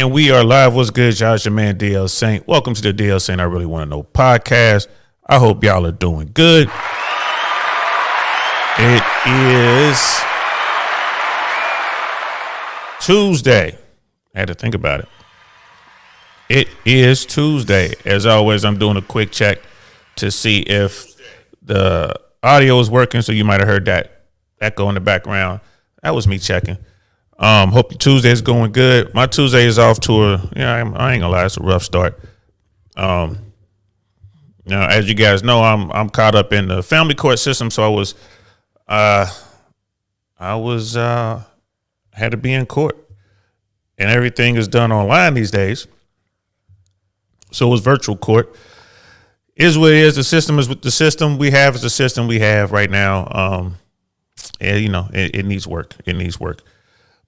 And we are live. What's good, y'all? It's your man, DL Saint. Welcome to the DL Saint I Really Want to Know podcast. I hope y'all are doing good. It is Tuesday. I had to think about it. It is Tuesday. As always, I'm doing a quick check to see if the audio is working. So you might have heard that echo in the background. That was me checking. Hope your Tuesday is going good. My Tuesday is off to I ain't gonna lie, it's a rough start. As you guys know, I'm caught up in the family court system, so I had to be in court, and everything is done online these days. So it was virtual court. It is what it is. The system is what the system we have is the system we have right now. It needs work. It needs work.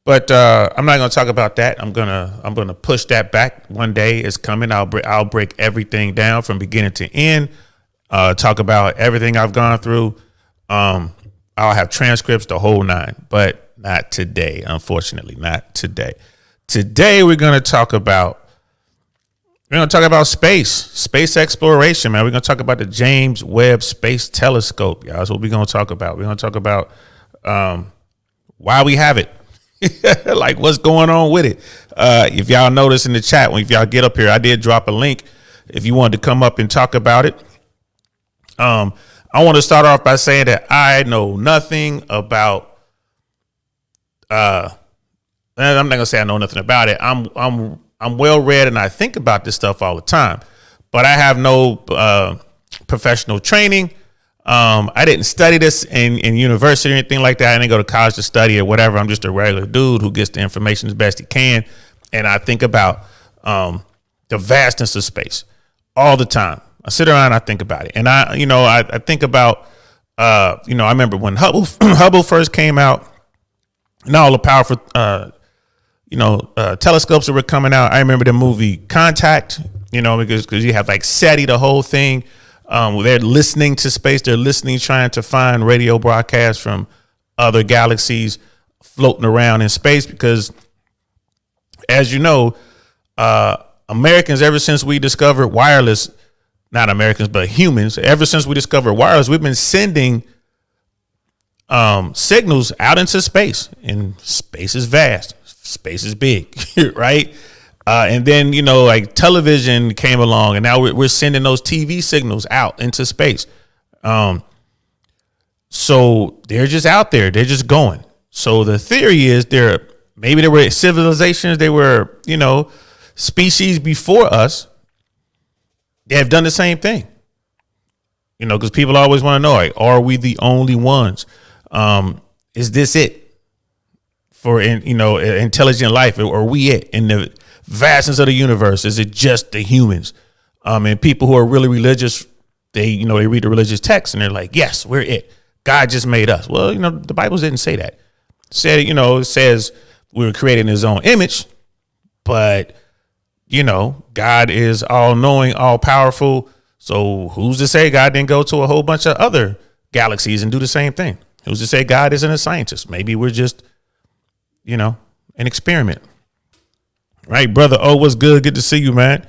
But I'm not going to talk about that. I'm gonna push that back. One day is coming. I'll break everything down from beginning to end. Talk about everything I've gone through. I'll have transcripts, the whole nine, but not today. Unfortunately, not today. Today we're going to talk about space exploration, man. We're going to talk about the James Webb Space Telescope, y'all. That's what we're going to talk about. We're going to talk about why we have it. Like what's going on with it. If y'all notice in the chat, if y'all get up here, I did drop a link if you wanted to come up and talk about it. I want to start off by saying that I know nothing about I'm not gonna say I know nothing about it. I'm well read and I think about this stuff all the time, but I have no professional training. I didn't study this in university or anything like that. I didn't go to college to study or whatever. I'm just a regular dude who gets the information as best he can. And I think about the vastness of space all the time. I sit around and I think about it. And I think about, I remember when Hubble first came out and all the powerful, telescopes that were coming out. I remember the movie Contact, because you have like SETI, the whole thing. They're listening to space. They're trying to find radio broadcasts from other galaxies floating around in space. Because, as you know, Americans, ever since we discovered wireless, not Americans, but humans, ever since we discovered wireless, we've been sending signals out into space. And space is vast. Space is big, right? And then, like television came along and now we're sending those TV signals out into space. So they're just out there. They're just going. So the theory is maybe there were civilizations. They were, species before us. They have done the same thing, because people always want to know, like, are we the only ones? Is this it for, intelligent life? Or are we it in the vastness of the universe? Is it just the humans? And people who are really religious, they read the religious text and they're like, yes, we're it. God just made us. Well, the Bible didn't say that. It says we were created in his own image, but God is all knowing, all powerful. So who's to say God didn't go to a whole bunch of other galaxies and do the same thing? Who's to say God isn't a scientist? Maybe we're just, an experiment. Right, brother. Oh, what's good? Good to see you, man.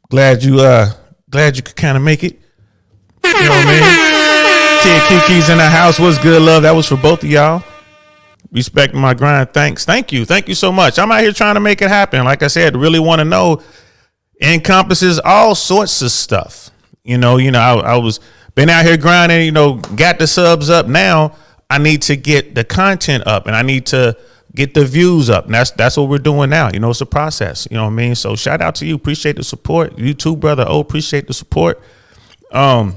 Glad you could kind of make it. You know what I mean? Kid Kiki's in the house. What's good, love? That was for both of y'all. Respect my grind. Thanks. Thank you so much. I'm out here trying to make it happen. Like I said, really want to know encompasses all sorts of stuff. I was been out here grinding. Got the subs up. Now I need to get the content up, and I need to get the views up. And that's what we're doing now. It's a process. You know what I mean? So shout out to you. Appreciate the support. You too, brother. Oh, appreciate the support. But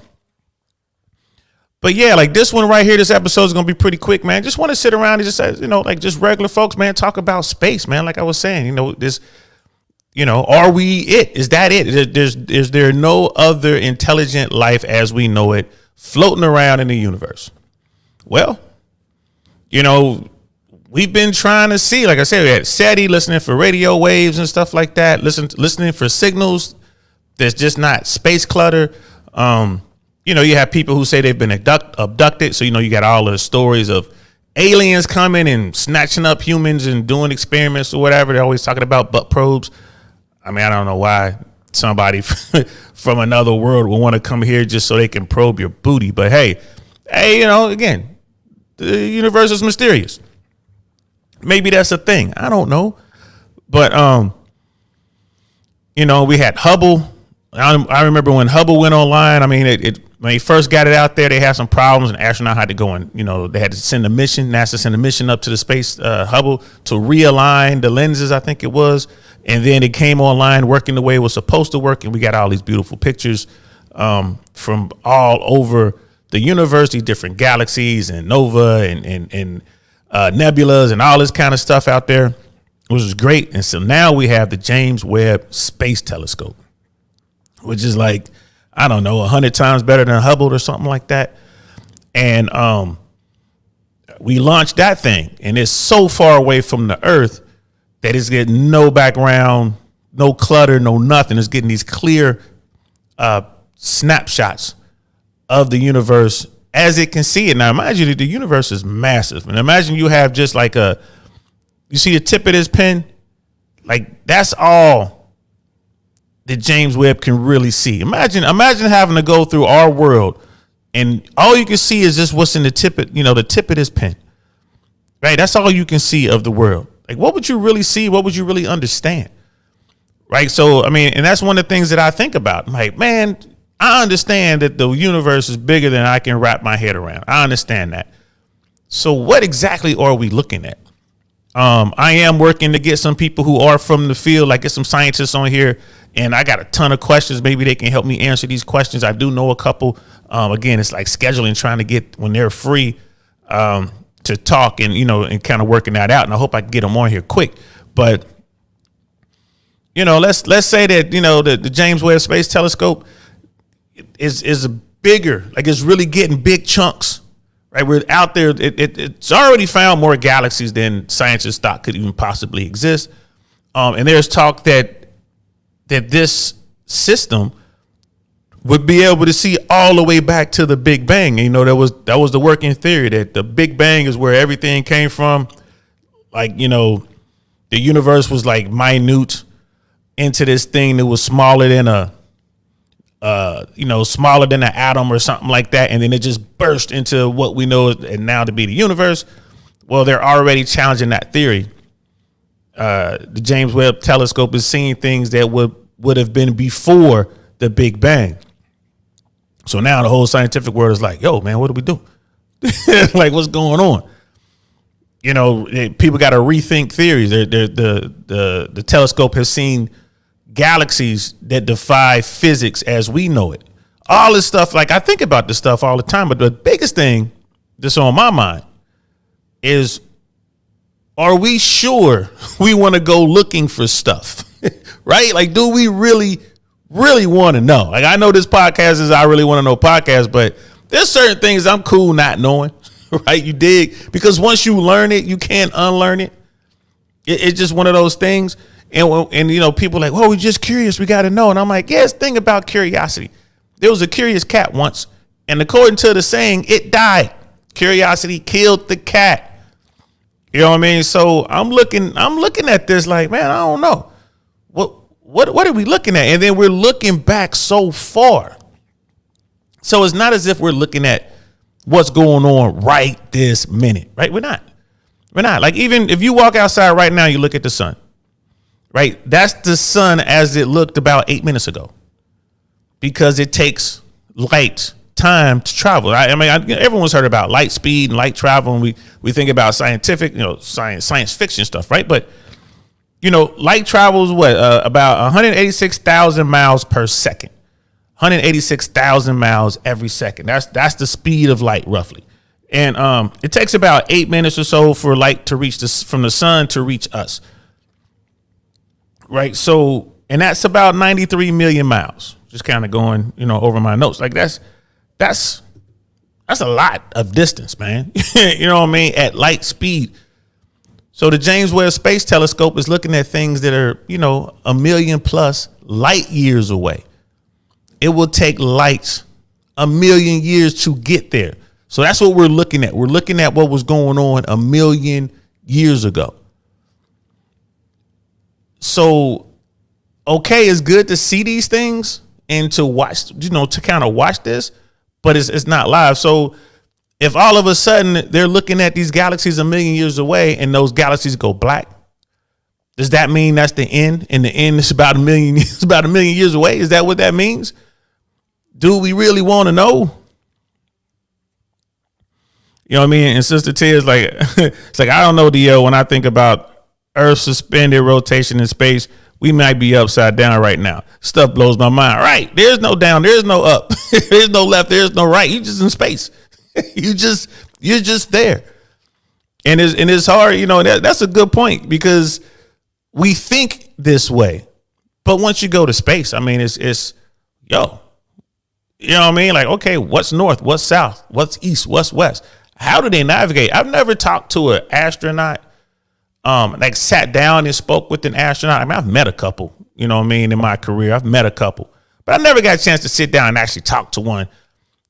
yeah, like this one right here, this episode is going to be pretty quick, man. Just want to sit around and just, like just regular folks, man, talk about space, man. Like I was saying, are we it? Is that it? Is there no other intelligent life as we know it floating around in the universe? Well, we've been trying to see, like I said, we had SETI listening for radio waves and stuff like that, listening for signals. There's just not space clutter. You have people who say they've been abducted. So, you got all the stories of aliens coming and snatching up humans and doing experiments or whatever. They're always talking about butt probes. I mean, I don't know why somebody from another world will want to come here just so they can probe your booty. But hey, again, the universe is mysterious. Maybe that's a thing. I don't know. But, we had Hubble. I remember when Hubble went online. I mean, when they first got it out there, they had some problems, and astronaut had to go and, they had to send a mission. NASA sent a mission up to the space Hubble to realign the lenses, I think it was. And then it came online working the way it was supposed to work. And we got all these beautiful pictures from all over the universe, these different galaxies and nova and nebulas and all this kind of stuff out there, which is great. And so now we have the James Webb Space Telescope, which is like, I don't know, 100 times better than Hubble or something like that. And we launched that thing, and it's so far away from the Earth that it's getting no background, no clutter, no nothing. It's getting these clear snapshots of the universe as it can see it. Now, imagine that the universe is massive. And imagine you have just like you see the tip of this pen? Like, that's all that James Webb can really see. Imagine having to go through our world, and all you can see is just what's in the tip of this pen. Right? That's all you can see of the world. Like, what would you really see? What would you really understand? Right? So, I mean, and that's one of the things that I think about. I'm like, man, I understand that the universe is bigger than I can wrap my head around. I understand that. So what exactly are we looking at? I am working to get some people who are from the field, like get some scientists on here, and I got a ton of questions. Maybe they can help me answer these questions. I do know a couple. Again, it's like scheduling, trying to get when they're free to talk and, and kind of working that out. And I hope I can get them on here quick. But, let's say that, the James Webb Space Telescope is bigger, like it's really getting big chunks, right? We're out there. It's already found more galaxies than scientists thought could even possibly exist. And there's talk that this system would be able to see all the way back to the Big Bang. And, that was the working theory, that the Big Bang is where everything came from. Like, the universe was like minute into this thing that was smaller than smaller than an atom or something like that. And then it just burst into what we know and now to be the universe. Well, they're already challenging that theory. The James Webb Telescope is seeing things that would have been before the Big Bang. So now the whole scientific world is like, yo, man, what do we do? Like, what's going on? People got to rethink theories. The telescope has seen galaxies that defy physics as we know it. All this stuff, like I think about this stuff all the time, but the biggest thing that's on my mind is, are we sure we want to go looking for stuff? Right? Like, do we really want to know? Like, I know this podcast is I really want to know podcast, but there's certain things I'm cool not knowing, right? You dig? Because once you learn it, you can't unlearn it. It's just one of those things. And people are like, well, we're just curious. We got to know. And I'm like, yeah, it's the thing about curiosity. There was a curious cat once, and according to the saying, it died. Curiosity killed the cat. You know what I mean? So I'm looking at this like, man, I don't know. What are we looking at? And then we're looking back so far. So it's not as if we're looking at what's going on right this minute, right? We're not. Like, even if you walk outside right now, you look at the sun. Right. That's the sun as it looked about 8 minutes ago, because it takes light time to travel. I mean, everyone's heard about light speed and light travel. And we think about scientific, science fiction stuff. Right. But, light travels about 186,000 miles per second, 186,000 miles every second. That's the speed of light, roughly. And it takes about 8 minutes or so for light to reach from the sun to reach us. Right. So, and that's about 93 million miles. Just kind of going, over my notes. Like, that's a lot of distance, man. You know what I mean? At light speed. So the James Webb Space Telescope is looking at things that are, 1 million plus light years away. It will take light 1 million years to get there. So that's what we're looking at. We're looking at what was going on 1 million years ago. So okay, it's good to see these things and to watch, to kind of watch this, but it's not live. So if all of a sudden they're looking at these galaxies a million years away and those galaxies go black, does that mean that's the end? And the end is about a million years away? Is that what that means? Do we really want to know? You know what I mean? And Sister T is like, it's like, I don't know, Dio, when I think about Earth's suspended rotation in space, we might be upside down right now. Stuff blows my mind. Right. There's no down. There's no up. There's no left. There's no right. You're just in space. You're just there. And it's hard, that's a good point, because we think this way. But once you go to space, I mean, it's you know what I mean? Like, okay, what's north? What's south? What's east? What's west? How do they navigate? I've never talked to an astronaut, like sat down and spoke with an astronaut. I mean, I've met a couple, in my career. I've met a couple, but I never got a chance to sit down and actually talk to one.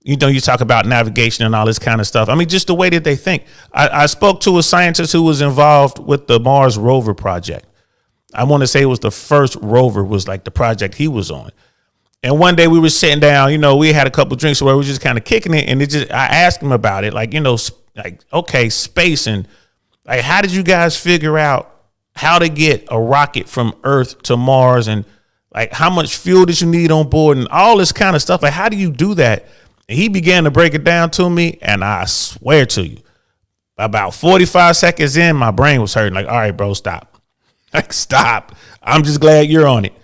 You talk about navigation and all this kind of stuff. I mean, just the way that they think. I spoke to a scientist who was involved with the Mars rover project. I want to say it was the first rover was like the project he was on. And one day we were sitting down, we had a couple of drinks where we were just kind of kicking it. And I asked him about it, like, okay, space. And like, how did you guys figure out how to get a rocket from Earth to Mars? And like, how much fuel did you need on board and all this kind of stuff? Like, how do you do that? And he began to break it down to me. And I swear to you, about 45 seconds in, my brain was hurting. Like, all right, bro, stop. Like, stop. I'm just glad you're on it.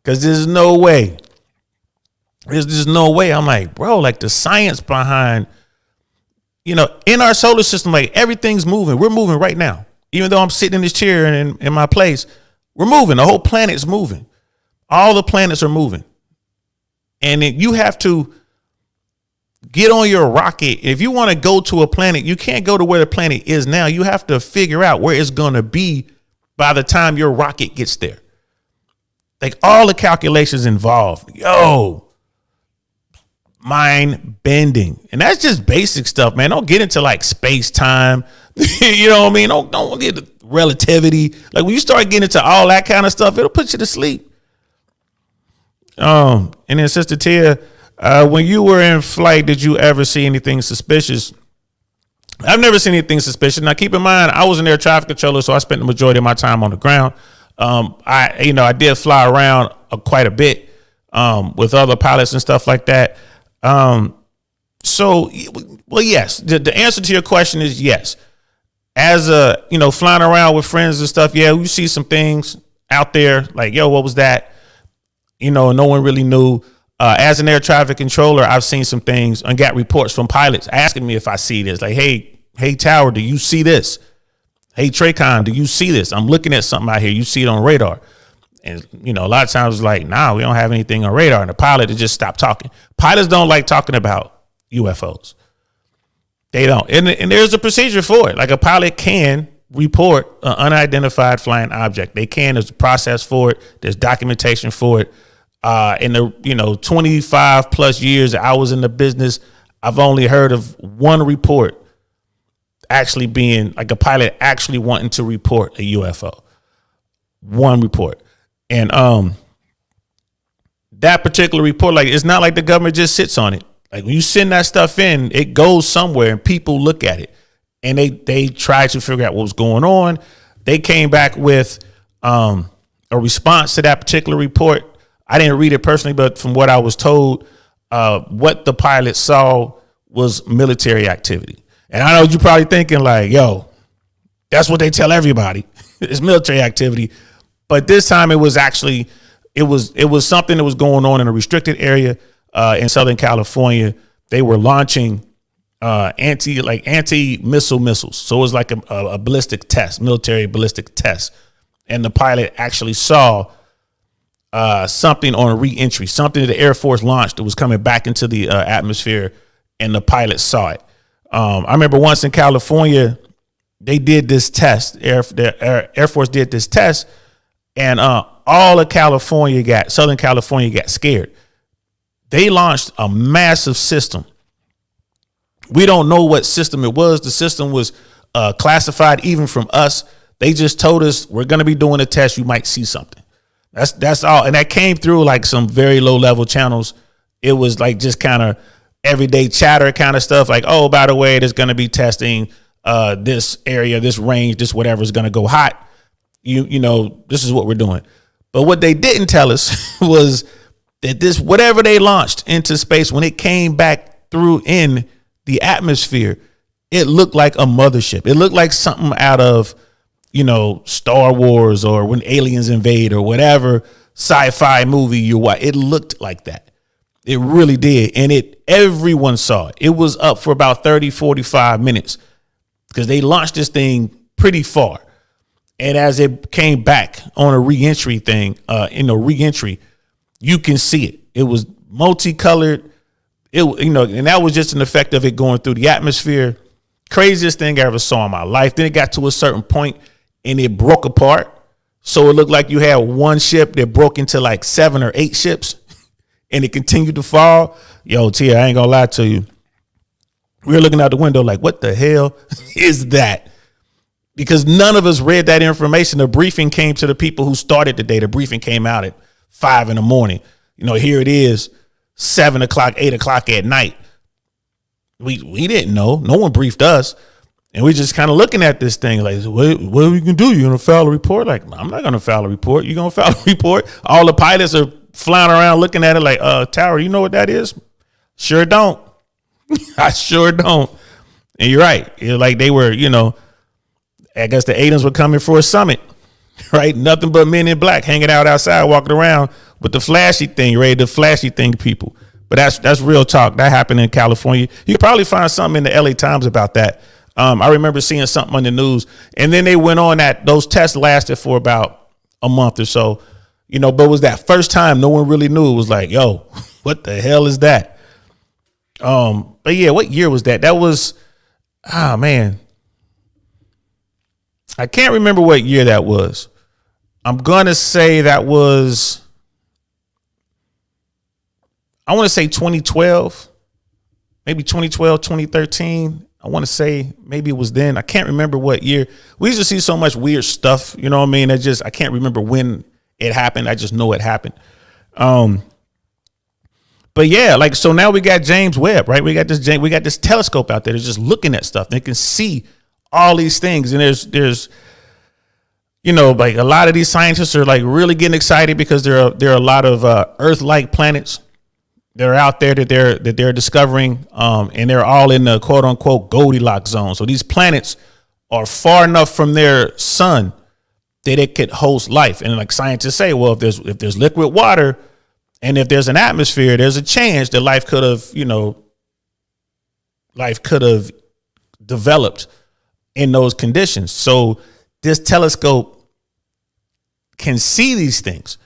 Because there's no way. There's just no way. I'm like, bro, like the science behind, in our solar system, like everything's moving. We're moving right now. Even though I'm sitting in this chair and in my place, we're moving. The whole planet's moving. All the planets are moving. And then you have to get on your rocket. If you want to go to a planet, you can't go to where the planet is now. You have to figure out where it's going to be by the time your rocket gets there. Like all the calculations involved. Mind bending. And that's just basic stuff, man. Don't get into like space time. You know what I mean? Don't get into relativity. Like when you start getting into all that kind of stuff, it'll put you to sleep. And then Sister Tia, when you were in flight, did you ever see anything suspicious? I've never seen anything suspicious. Now keep in mind, I was an air traffic controller, so I spent the majority of my time on the ground. I did fly around quite a bit with other pilots and stuff like that. So, well, yes, the answer to your question is yes. As flying around with friends and stuff, yeah, we see some things out there like, yo, what was that? No one really knew. As an air traffic controller, I've seen some things and got reports from pilots asking me if I see this. Like, hey, Tower, do you see this? Hey, Traycon, do you see this? I'm looking at something out here. You see it on radar. And, a lot of times it's like, nah, we don't have anything on radar. And the pilot will just stop talking. Pilots don't like talking about UFOs. They don't. And there's a procedure for it. Like a pilot can report an unidentified flying object. They can. There's a process for it. There's documentation for it. In the 25 plus years that I was in the business, I've only heard of one report actually being like a pilot actually wanting to report a UFO. One report. And that particular report, like, it's not like the government just sits on it. Like when you send that stuff in, it goes somewhere and people look at it and they try to figure out what was going on. They came back with a response to that particular report. I didn't read it personally, but from what I was told, what the pilot saw was military activity. And I know you're probably thinking like, yo, that's what they tell everybody. It's military activity. But this time it was actually, it was something that was going on in a restricted area in Southern California. They were launching anti-missile missiles. So it was like a ballistic test, military ballistic test. And the pilot actually saw something on re-entry, something that the Air Force launched that was coming back into the atmosphere, and the pilot saw it. I remember once in California, they did this test. Air Force did this test, and all of Southern California got scared. They launched a massive system. We don't know what system it was. The system was classified even from us. They just told us, we're going to be doing a test. You might see something. That's all. And that came through like some very low level channels. It was like just kind of everyday chatter kind of stuff. Like, oh, by the way, there's going to be testing this area, this range, this whatever is going to go hot. You know, this is what we're doing. But what they didn't tell us was that this, whatever they launched into space, when it came back through in the atmosphere, it looked like a mothership. It looked like something out of, you know, Star Wars or when aliens invade or whatever sci-fi movie you watch. It looked like that. It really did. And everyone saw it. It was up for about 30, 45 minutes because they launched this thing pretty far. And as it came back on a re-entry thing, in the re-entry, you can see it. It was multicolored. And that was just an effect of it going through the atmosphere. Craziest thing I ever saw in my life. Then it got to a certain point and it broke apart. So it looked like you had one ship that broke into like 7 or 8 ships and it continued to fall. Yo, Tia, I ain't gonna lie to you. We were looking out the window like, what the hell is that? Because none of us read that information. The briefing came to the people who started the day. The briefing came out at 5 a.m. You know, here it is, 7 o'clock, 8 o'clock at night. We didn't know. No one briefed us. And we just kind of looking at this thing like, what are we going to do? You going to file a report? Like, I'm not going to file a report. You going to file a report? All the pilots are flying around looking at it like, Tower, you know what that is? Sure don't. I sure don't. And you're right. You're like they were, you know, I guess the aliens were coming for a summit, right? Nothing but men in black hanging out outside, walking around with the flashy thing, ready to flashy thing people. But that's real talk. That happened in California. You could probably find something in the LA Times about that. I remember seeing something on the news, and then they went on that those tests lasted for about a month or so, you know, but it was that first time no one really knew. It was like, yo, what the hell is that? But yeah, what year was that? That was, man, I can't remember what year that was. I'm going to say that was, I want to say 2012, maybe 2012, 2013. I want to say maybe it was then. I can't remember what year. We used to see so much weird stuff. You know what I mean? I can't remember when it happened. I just know it happened. But yeah, like, so now we got James Webb, right? We got this telescope out there that's just looking at stuff. They can see all these things. And there's, you know, like a lot of these scientists are like really getting excited because there are a lot of Earth-like planets that are out there that they're discovering, and they're all in the quote unquote Goldilocks zone. So these planets are far enough from their sun that it could host life. And like scientists say, well, if there's liquid water and if there's an atmosphere, there's a chance that life could have developed in those conditions. So this telescope can see these things.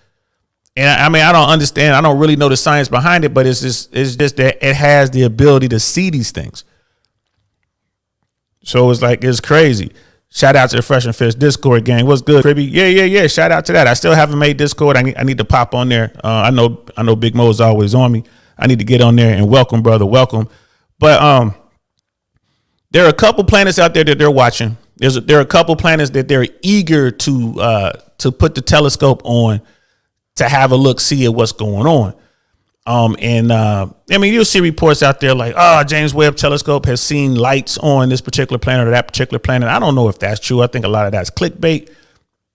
And I mean, I don't understand. I don't really know the science behind it, but it's just that it has the ability to see these things. So it's crazy. Shout out to the Fresh and Fish Discord gang. What's good, Cribby? Yeah. Shout out to that. I still haven't made Discord. I need to pop on there. I know Big Mo is always on me. I need to get on there and welcome, brother. Welcome. But there are a couple planets out there that they're watching. There are a couple planets that they're eager to put the telescope on to have a look, see at what's going on. I mean, you'll see reports out there like, James Webb Telescope has seen lights on this particular planet or that particular planet. I don't know if that's true. I think a lot of that's clickbait,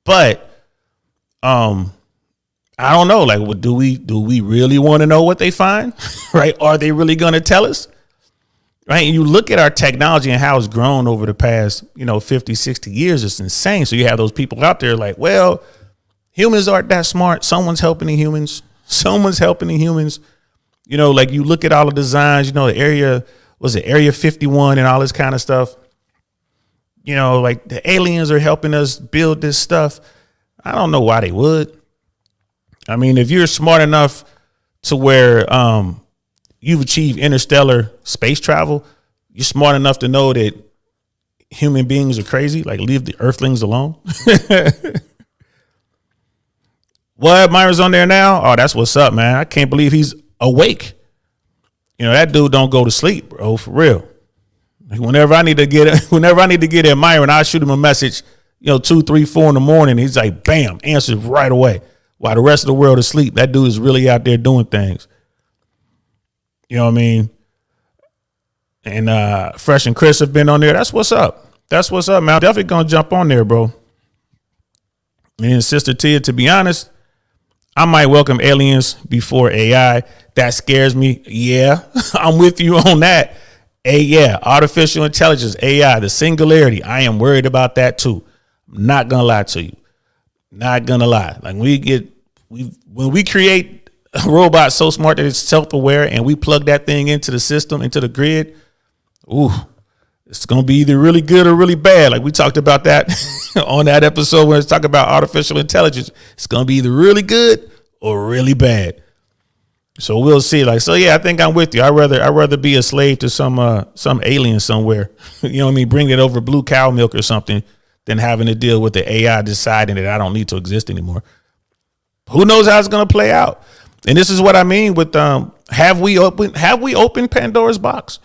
but I don't know. Like, do we really want to know what they find? Right? Are they really going to tell us? Right? And you look at our technology and how it's grown over the past, 50, 60 years. It's insane. So you have those people out there like, well, humans aren't that smart. Someone's helping the humans. Like you look at all the designs, the Area 51 and all this kind of stuff. Like the aliens are helping us build this stuff. I don't know why they would. I mean, if you're smart enough to where you've achieved interstellar space travel, you're smart enough to know that human beings are crazy. Like, leave the earthlings alone. What? Myra's on there now? Oh, that's what's up, man. I can't believe he's awake. That dude don't go to sleep, bro, for real. Like, whenever I need to get at Myra, and I shoot him a message, 2, 3, 4 in the morning, he's like, bam, answers right away. while the rest of the world is asleep. That dude is really out there doing things. You know what I mean? And Fresh and Chris have been on there. That's what's up. That's what's up, man. I'm definitely gonna jump on there, bro. And Sister Tia, to be honest, I might welcome aliens before AI. That scares me. Yeah, I'm with you on that. Yeah, artificial intelligence, AI, the singularity. I am worried about that too. I'm not gonna lie to you. Not gonna lie. Like when we create a robot so smart that it's self-aware and we plug that thing into the system, into the grid, ooh, it's gonna be either really good or really bad. Like we talked about that on that episode when it's talking about artificial intelligence. It's gonna be either really good or really bad. So we'll see. Like, so yeah, I think I'm with you. I'd rather be a slave to some alien somewhere. You know what I mean? Bring it over blue cow milk or something than having to deal with the AI deciding that I don't need to exist anymore. Who knows how it's gonna play out? And this is what I mean with have we opened Pandora's box?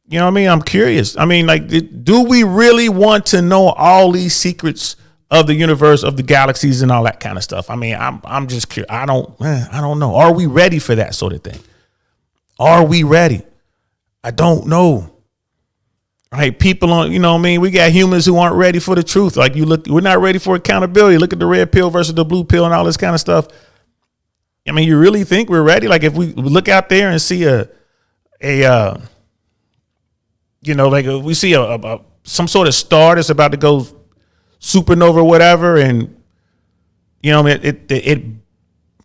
You know what I mean? I'm curious. I mean, like, do we really want to know all these secrets of the universe, of the galaxies and all that kind of stuff? I mean, I'm just curious. I don't know. Are we ready for that sort of thing? Are we ready? I don't know. Right, people on, you know what I mean? We got humans who aren't ready for the truth. Like we're not ready for accountability. Look at the red pill versus the blue pill and all this kind of stuff. I mean, you really think we're ready? Like if we look out there and see like we see some sort of star that's about to go supernova or whatever, and you know, it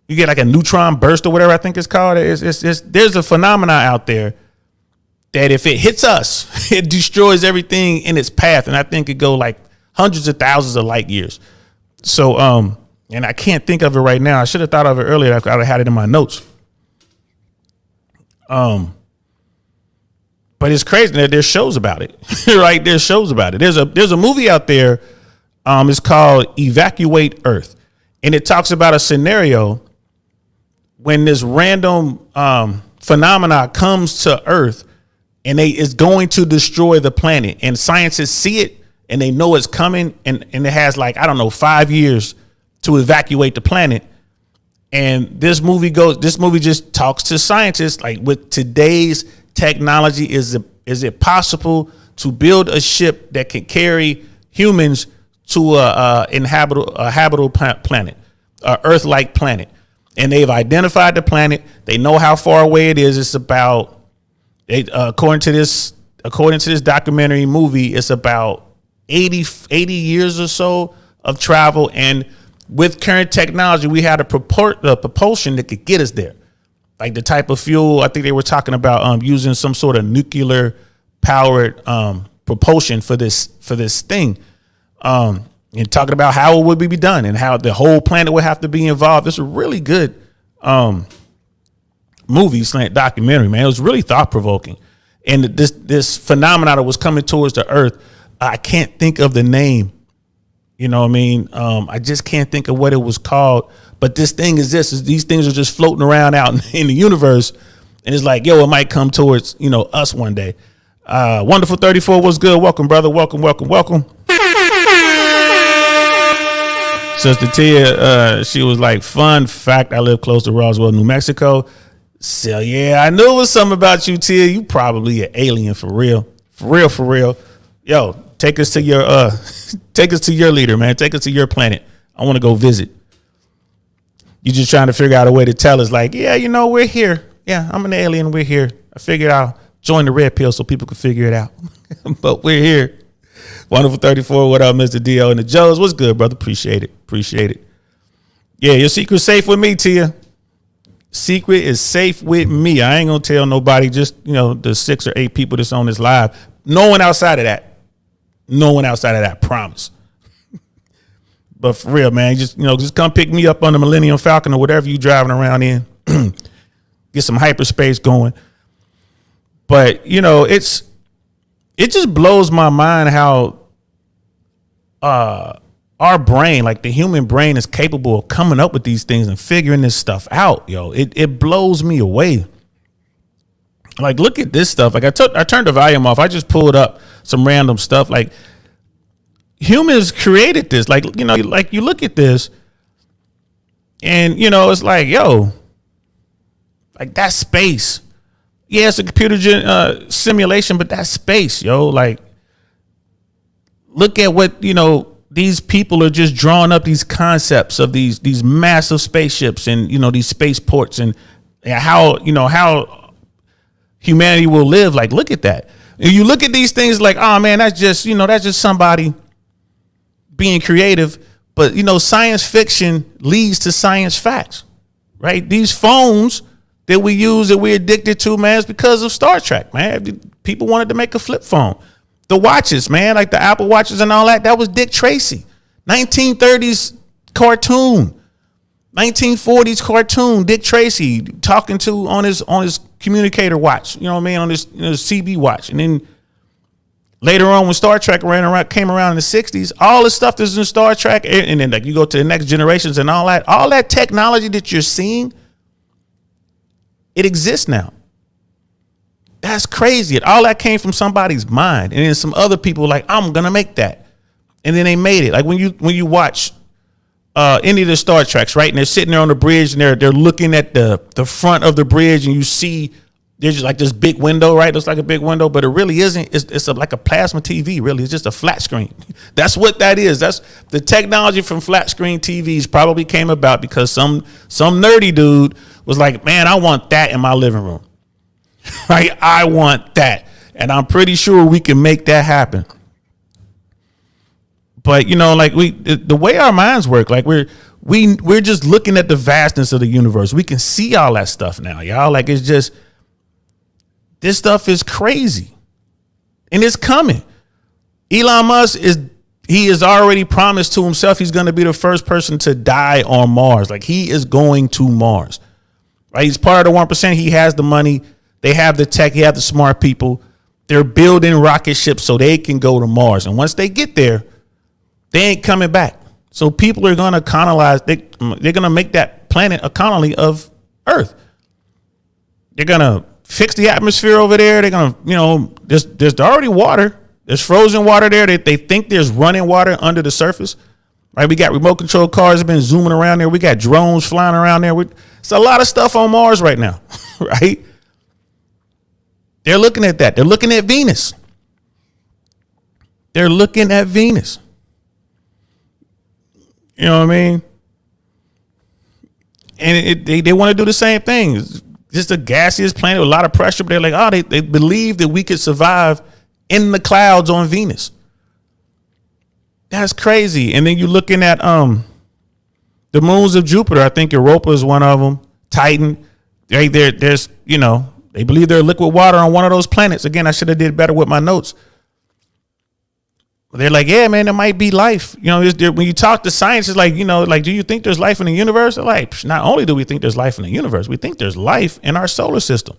you get like a neutron burst or whatever I think it's called. There's a phenomena out there that if it hits us, it destroys everything in its path, and I think it go like hundreds of thousands of light years. So and I can't think of it right now. I should have thought of it earlier. I would have had it in my notes. But it's crazy that there's shows about it, right? There's shows about it. There's a movie out there. It's called Evacuate Earth. And it talks about a scenario when this random phenomena comes to Earth and it's going to destroy the planet. And scientists see it and they know it's coming. And it has 5 years to evacuate the planet. And this movie just talks to scientists like, with today's technology, is it possible to build a ship that can carry humans to a habitable planet, Earth-like planet? And they've identified the planet. They know how far away it is. It's about, according to this documentary movie, it's about 80 years or so of travel. And with current technology, we had a propulsion that could get us there. Like the type of fuel, I think they were talking about using some sort of nuclear powered propulsion for this thing. And talking about how it would be done and how the whole planet would have to be involved. It's a really good movie / documentary, man. It was really thought provoking. And this phenomenon that was coming towards the Earth, I can't think of the name. You know what I mean? I just can't think of what it was called. But this thing these things are just floating around out in the universe. And it's like, yo, it might come towards, us one day. Wonderful 34, what's good? Welcome, brother. Welcome. Sister Tia, she was like, fun fact, I live close to Roswell, New Mexico. So, yeah, I knew it was something about you, Tia. You probably an alien for real. For real. Yo, take us to your leader, man. Take us to your planet. I want to go visit. You just trying to figure out a way to tell us, like, yeah, we're here. Yeah, I'm an alien. We're here. I figured I'll join the red pill so people can figure it out. But we're here. Wonderful 34. What up, Mr. Dio and the Joes? What's good, brother? Appreciate it. Yeah, your secret's safe with me, Tia. Secret is safe with me. I ain't gonna tell nobody. Just the 6 or 8 people that's on this live. No one outside of that. Promise. But for real, man, just come pick me up on the Millennium Falcon or whatever you driving around in. Get some hyperspace going. But it just blows my mind how our brain, like the human brain, is capable of coming up with these things and figuring this stuff out. Yo, it blows me away. Like, look at this stuff. Like I turned the volume off. I just pulled up some random stuff. Like, humans created this. Like, you look at this. And, you know, it's like, yo, like that's space. Yeah, it's a computer simulation, but that's space, yo. Like, look at what, you know, these people are just drawing up these concepts of these massive spaceships and, you know, these spaceports and how, you know, how humanity will live. Like, look at that. And you look at these things like, oh man, that's just, you know, that's just somebody being creative. But, you know, science fiction leads to science facts, right? These phones that we use, that we're addicted to, man, is because of Star Trek, man. People wanted to make a flip phone. The watches, man, like the Apple watches and all that, that was Dick Tracy. 1930s cartoon, 1940s cartoon, Dick Tracy talking to on his communicator watch, you know what I mean, on his, you know, CB watch. And then later on, when Star Trek came around in the 60s, all the stuff that's in Star Trek, and then like you go to the next generations and all that technology that you're seeing, it exists now. That's crazy. All that came from somebody's mind. And then some other people like, I'm going to make that. And then they made it. Like when you watch any of the Star Treks, right? And they're sitting there on the bridge and they're looking at the front of the bridge and you see there's just like this big window, right? It's like a big window, but it really isn't. It's like a plasma TV, really. It's just a flat screen. That's what that is. That's the technology from flat screen TVs probably came about because some nerdy dude was like, man, I want that in my living room. Right? I want that. And I'm pretty sure we can make that happen. But, you know, like the way our minds work, like we're just looking at the vastness of the universe. We can see all that stuff now, y'all. Like, it's just, this stuff is crazy and it's coming. Elon Musk he has already promised to himself he's going to be the first person to die on Mars. Like, he is going to Mars, right? He's part of the 1%. He has the money. They have the tech. He have the smart people. They're building rocket ships so they can go to Mars. And once they get there, they ain't coming back. So people are going to colonize. They're going to make that planet a colony of Earth. They're going to fix the atmosphere over there. They're going to, you know, there's already water. There's frozen water there. They think there's running water under the surface. Right? We got remote control cars have been zooming around there. We got drones flying around there. It's a lot of stuff on Mars right now. Right? They're looking at that. They're looking at Venus. They're looking at Venus. You know what I mean? And they want to do the same thing. It's just a gaseous planet with a lot of pressure, but they're like, oh, they believe that we could survive in the clouds on Venus. That's crazy. And then you're looking at the moons of Jupiter. I think Europa is one of them. Titan. There's, you know, they believe there's liquid water on one of those planets. Again, I should have did better with my notes. They're like, yeah, man, there might be life. You know, when you talk to science, it's like, you know, like, do you think there's life in the universe? They're like, not only do we think there's life in the universe, we think there's life in our solar system.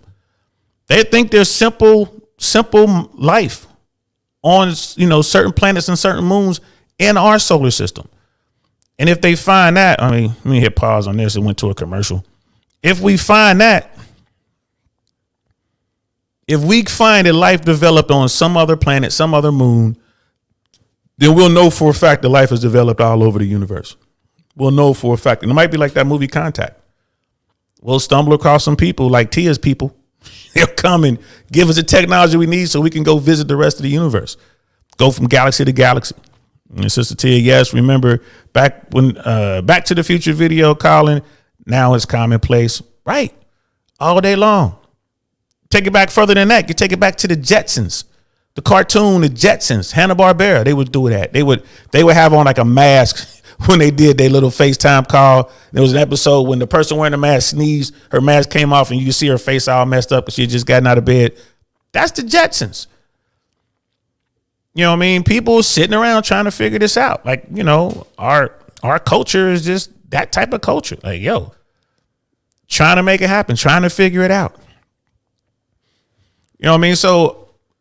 They think there's simple life on, you know, certain planets and certain moons in our solar system. And if they find that, I mean, let me hit pause on this. It went to a commercial. If we find that, if we find that life developed on some other planet, some other moon, then we'll know for a fact that life has developed all over the universe. We'll know for a fact. And it might be like that movie Contact. We'll stumble across some people like Tia's people. They'll come and give us the technology we need so we can go visit the rest of the universe. Go from galaxy to galaxy. And Sister Tia, yes, remember back when Back to the Future video calling, now it's commonplace. Right. All day long. Take it back further than that. You take it back to the Jetsons. The cartoon, the Jetsons, Hanna-Barbera, they would do that. They would have on like a mask when they did their little FaceTime call. There was an episode when the person wearing the mask sneezed, her mask came off and you could see her face all messed up because she had just gotten out of bed. That's the Jetsons. You know what I mean? People sitting around trying to figure this out. Like, you know, our culture is just that type of culture. Like, yo, trying to make it happen, trying to figure it out. You know what I mean? So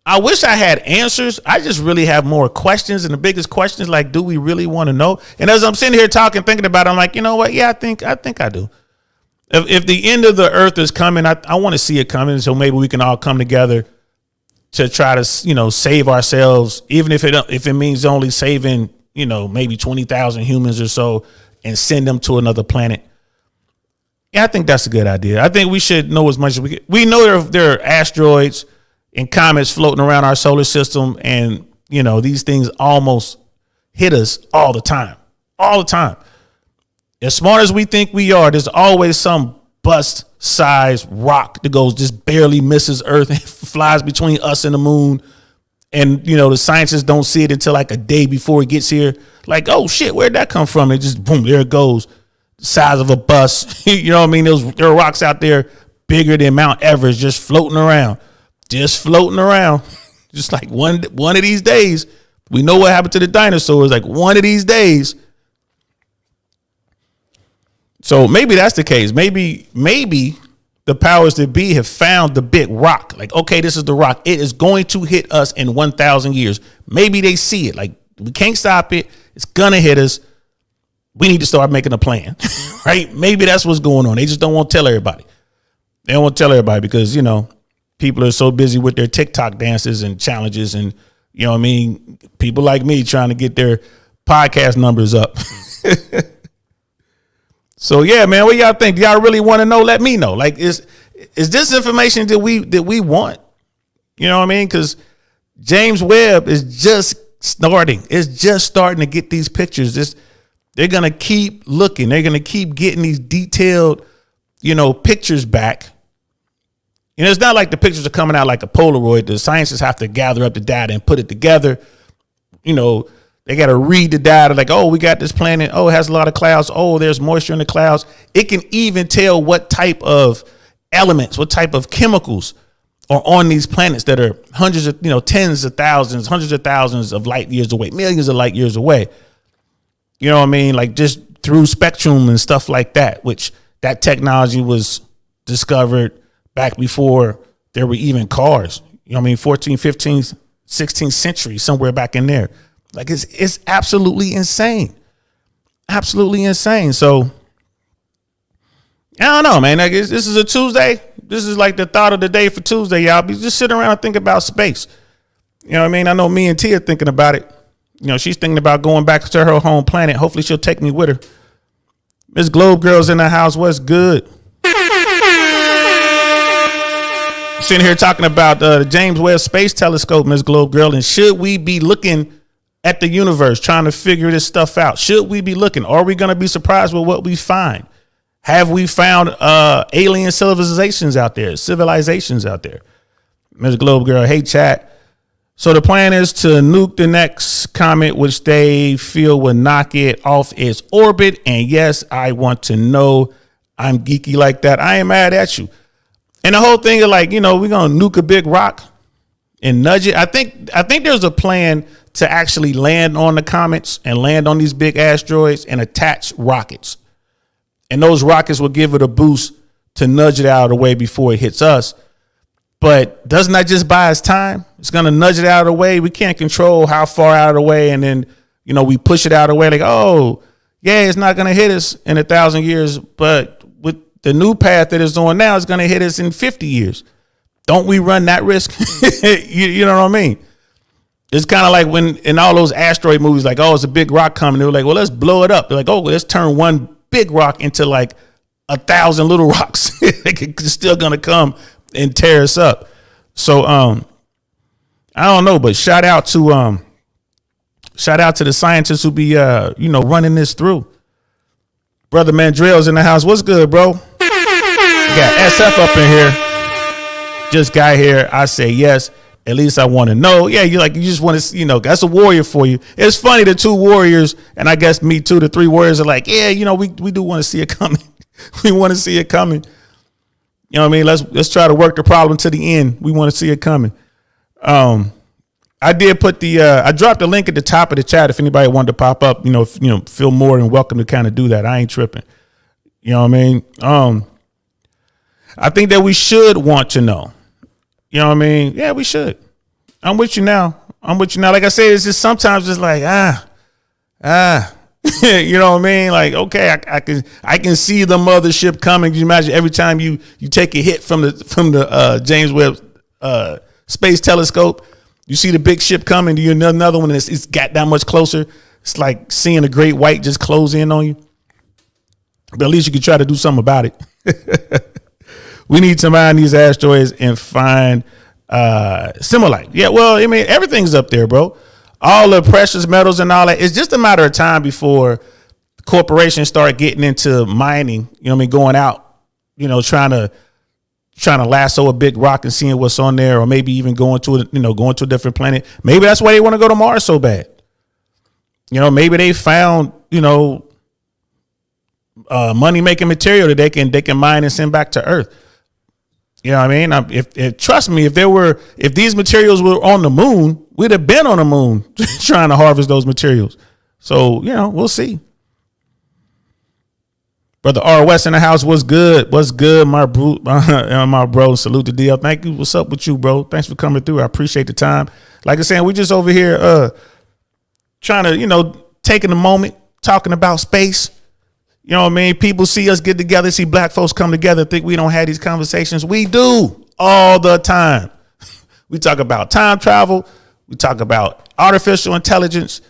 I wish I had answers. I just really have more questions. And the biggest question is like, do we really want to know? And as I'm sitting here talking, thinking about it, I'm like, you know what? Yeah, I think I do. If the end of the earth is coming, I want to see it coming. So maybe we can all come together to try to, you know, save ourselves, even if it means only saving, you know, maybe 20,000 humans or so and send them to another planet. Yeah, I think that's a good idea. I think we should know as much as we can. We know there are asteroids and comets floating around our solar system, and these things almost hit us all the time. All the time. As smart as we think we are, there's always some bust-sized rock that goes just barely misses Earth and flies between us and the moon. And, the scientists don't see it until like a day before it gets here. Like, oh, shit, where'd that come from? It just, boom, there it goes. The size of a bus. You know what I mean? There are rocks out there bigger than Mount Everest just floating around. Just floating around. Just like one of these days, we know what happened to the dinosaurs. Like one of these days. So maybe that's the case. Maybe the powers that be have found the big rock. Like, okay, this is the rock. It is going to hit us in 1,000 years. Maybe they see it. Like, we can't stop it. It's going to hit us. We need to start making a plan, right? Maybe that's what's going on. They just don't want to tell everybody. They don't want to tell everybody because, people are so busy with their TikTok dances and challenges and, people like me trying to get their podcast numbers up. So yeah, man, what y'all think? Do y'all really want to know? Let me know. Like, is this information that we want? You know what I mean? Because James Webb is just starting. It's just starting to get these pictures. They're gonna keep looking. They're gonna keep getting these detailed, pictures back. It's not like the pictures are coming out like a Polaroid. The scientists have to gather up the data and put it together. They got to read the data like, oh, we got this planet. Oh, it has a lot of clouds. Oh, there's moisture in the clouds. It can even tell what type of elements, what type of chemicals are on these planets that are hundreds of, tens of thousands, hundreds of thousands of light years away, millions of light years away. You know what I mean? Like just through spectrum and stuff like that, which that technology was discovered back before there were even cars. 14th, 15th, 16th century, somewhere back in there. Like it's absolutely insane. Absolutely insane. So I don't know, man. Like this is a Tuesday. This is like the thought of the day for Tuesday, y'all. Be just sitting around and think about space. You know what I mean? I know me and Tia thinking about it. She's thinking about going back to her home planet. Hopefully she'll take me with her. Miss Globe Girl's in the house. What's good? Sitting here talking about the James Webb Space Telescope, Miss Globe Girl, and should we be looking at the universe, trying to figure this stuff out? Should we be looking? Are we going to be surprised with what we find? Have we found alien civilizations out there? Miss Globe Girl, hey, chat. So the plan is to nuke the next comet, which they feel will knock it off its orbit. And yes, I want to know. I'm geeky like that. I ain't mad at you. And the whole thing of like, we're going to nuke a big rock and nudge it. I think there's a plan to actually land on the comets and land on these big asteroids and attach rockets. And those rockets will give it a boost to nudge it out of the way before it hits us. But doesn't that just buy us time? It's going to nudge it out of the way. We can't control how far out of the way. And then, we push it out of the way like, oh, yeah, it's not going to hit us in 1,000 years. But with the new path that it's on now, it's going to hit us in 50 years. Don't we run that risk? you know what I mean? It's kind of like when in all those asteroid movies, like, oh, it's a big rock coming. They were like, well, let's blow it up. They're like, oh, let's turn one big rock into like 1,000 little rocks. It's still going to come and tear us up. So I don't know, but shout out to the scientists who be running this through. Brother Mandrell's in the house. What's good, bro? We got SF up in here. Just got here. I say yes. At least I want to know. Yeah, you just want to, that's a warrior for you. It's funny, the two warriors, and I guess me too, the three warriors are like, yeah, we do want to see it coming. We want to see it coming. You know what I mean? Let's try to work the problem to the end. We want to see it coming. I did put I dropped the link at the top of the chat if anybody wanted to pop up, feel more than welcome to kind of do that. I ain't tripping. You know what I mean? I think that we should want to know. You know what I mean? Yeah, we should. I'm with you now. Like I said, it's just sometimes it's like, you know what I mean? Like, okay, I can see the mothership coming. Can you imagine every time you take a hit from the James Webb Space Telescope, you see the big ship coming, you another one, and it's got that much closer. It's like seeing a great white just close in on you. But at least you can try to do something about it. We need to mine these asteroids and find Simulite. Yeah, well, I mean, everything's up there, bro. All the precious metals and all that. It's just a matter of time before corporations start getting into mining, you know what I mean, going out, you know, trying to lasso a big rock and seeing what's on there, or maybe even going to a different planet. Maybe that's why they want to go to Mars so bad. You know, maybe they found, you know, money making material that they can mine and send back to Earth. You know what I mean? If trust me, if these materials were on the moon, we'd have been on the moon trying to harvest those materials. So, you know, we'll see. Brother R. West in the house. What's good? What's good, my bro? Salute to DL. Thank you. What's up with you, bro? Thanks for coming through. I appreciate the time. Like I said, we just over here trying to, you know, taking a moment, talking about space. You know what I mean? People see us get together, see black folks come together, think we don't have these conversations. We do all the time. We talk about time travel. We talk about artificial intelligence.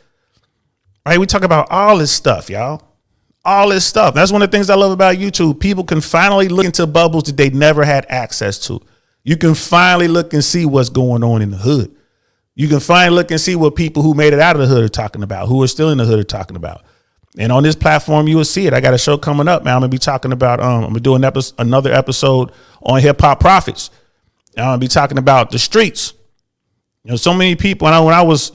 Right? We talk about all this stuff, y'all. All this stuff. That's one of the things I love about YouTube. People can finally look into bubbles that they never had access to. You can finally look and see what's going on in the hood. You can finally look and see what people who made it out of the hood are talking about, who are still in the hood are talking about. And on this platform, you will see it. I got a show coming up, man. I'm going to be talking about, I'm going to do another episode on hip hop prophets. I'm going to be talking about the streets. You know, so many people, when I was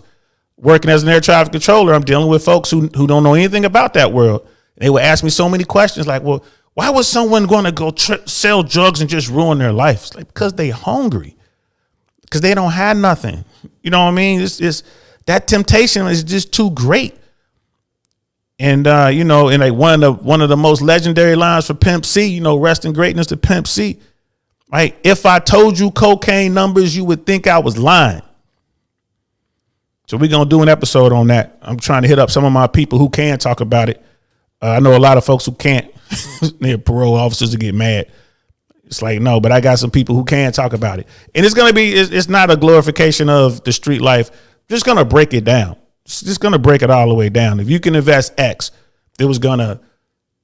working as an air traffic controller, I'm dealing with folks who don't know anything about that world. They would ask me so many questions like, well, why was someone going to go sell drugs and just ruin their life? It's like, because they hungry, because they don't have nothing. You know what I mean? It's that temptation is just too great. And, you know, and like one of the most legendary lines for Pimp C, you know, rest in greatness to Pimp C. Right. If I told you cocaine numbers, you would think I was lying. So we're going to do an episode on that. I'm trying to hit up some of my people who can talk about it. I know a lot of folks who can't. They're parole officers to get mad. It's like, no, but I got some people who can talk about it. And it's going to be, it's not a glorification of the street life. Just going to break it down. It's just going to break it all the way down. If you can invest X, it was going to,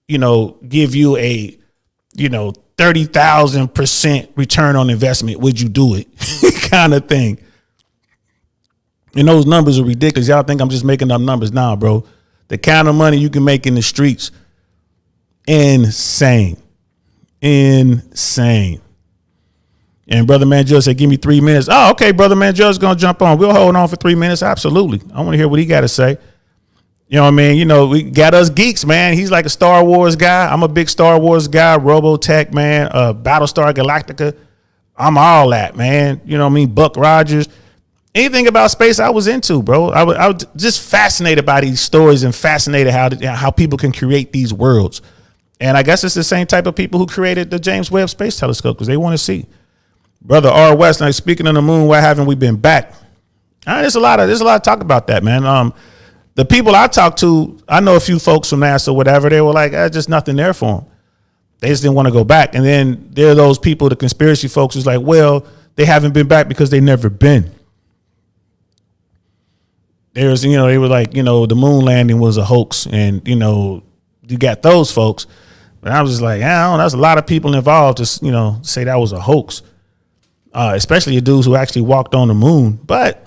you know, give you a, you know, 30,000% return on investment. Would you do it? Kind of thing. And those numbers are ridiculous. Y'all think I'm just making up numbers now, bro. The kind of money you can make in the streets, insane. Insane. And Brother Manjel said, give me 3 minutes. Oh, okay, Brother Manjel's going to jump on. We'll hold on for 3 minutes. Absolutely. I want to hear what he got to say. You know what I mean? You know, we got us geeks, man. He's like a Star Wars guy. I'm a big Star Wars guy. Robotech, man. Battlestar Galactica. I'm all that, man. You know what I mean? Buck Rogers. Anything about space I was into, bro. I was just fascinated by these stories and fascinated how people can create these worlds. And I guess it's the same type of people who created the James Webb Space Telescope because they want to see. Brother R. West, now speaking of the moon, why haven't we been back? There's a lot of talk about that, man. The people I talk to, I know a few folks from NASA or whatever, they were like, just nothing there for them. They just didn't want to go back. And then there are those people, the conspiracy folks, who's like, well, they haven't been back because they never been. There's, you know, they were like, you know, the moon landing was a hoax. And, you know, you got those folks. But I was just like, I don't know, there's a lot of people involved to, you know, say that was a hoax. Especially the dudes who actually walked on the moon. But,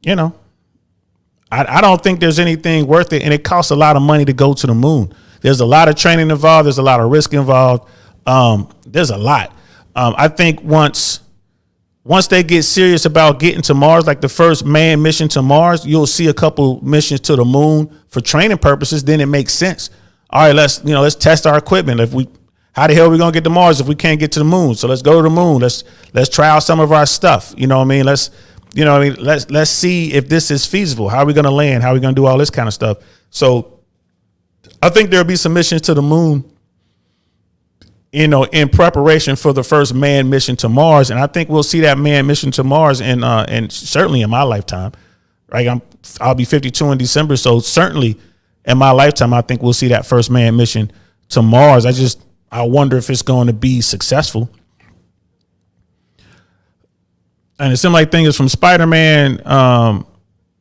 you know, I don't think there's anything worth it. And it costs a lot of money to go to the moon. There's a lot of training involved. There's a lot of risk involved. There's a lot. I think once they get serious about getting to Mars, like the first manned mission to Mars, you'll see a couple missions to the moon for training purposes. Then it makes sense. All right, let's test our equipment. How the hell are we gonna get to Mars if we can't get to the moon? So let's go to the moon. Let's try out some of our stuff. You know what I mean? Let's see if this is feasible. How are we gonna land? How are we gonna do all this kind of stuff? So I think there'll be some missions to the moon, you know, in preparation for the first manned mission to Mars. And I think we'll see that manned mission to Mars and certainly in my lifetime. Right? I'll be 52 in December. So certainly in my lifetime, I think we'll see that first manned mission to Mars. I wonder if it's going to be successful. And a similar thing is from Spider-Man.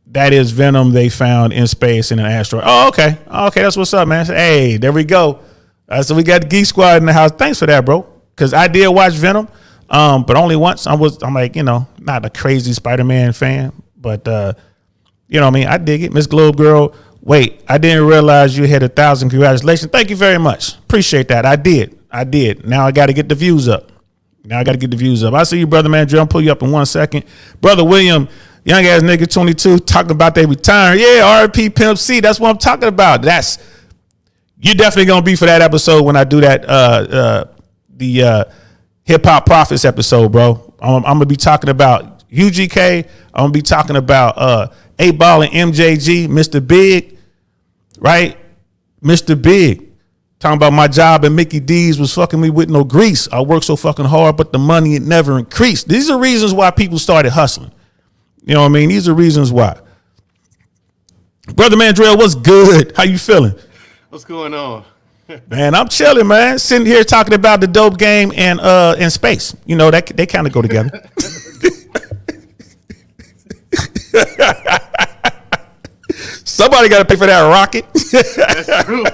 That is Venom they found in space in an asteroid. Oh, okay. Okay, that's what's up, man. Hey, there we go. So we got the Geek Squad in the house. Thanks for that, bro. Because I did watch Venom, but only once. I'm like, not a crazy Spider-Man fan, but you know what I mean? I dig it. Miss Globe Girl, wait, I didn't realize you had 1,000. Congratulations. Thank you very much. Appreciate that. I did. Now I got to get the views up. I see you, brother, man. I'll pull you up in 1 second. Brother William, young ass nigga 22, talking about they retiring. Yeah, RP Pimp C. That's what I'm talking about. You're definitely going to be for that episode when I do that, the Hip Hop Profits episode, bro. I'm going to be talking about UGK. I'm going to be talking about 8Ball and MJG, Mr. Big, right? Mr. Big. Talking about my job and Mickey D's was fucking me with no grease. I worked so fucking hard, but the money, it never increased. These are reasons why people started hustling. You know what I mean? These are reasons why. Brother Mandrell, what's good? How you feeling? What's going on? Man, I'm chilling, man. Sitting here talking about the dope game and space. You know, that they kind of go together. Somebody got to pay for that rocket. That's true.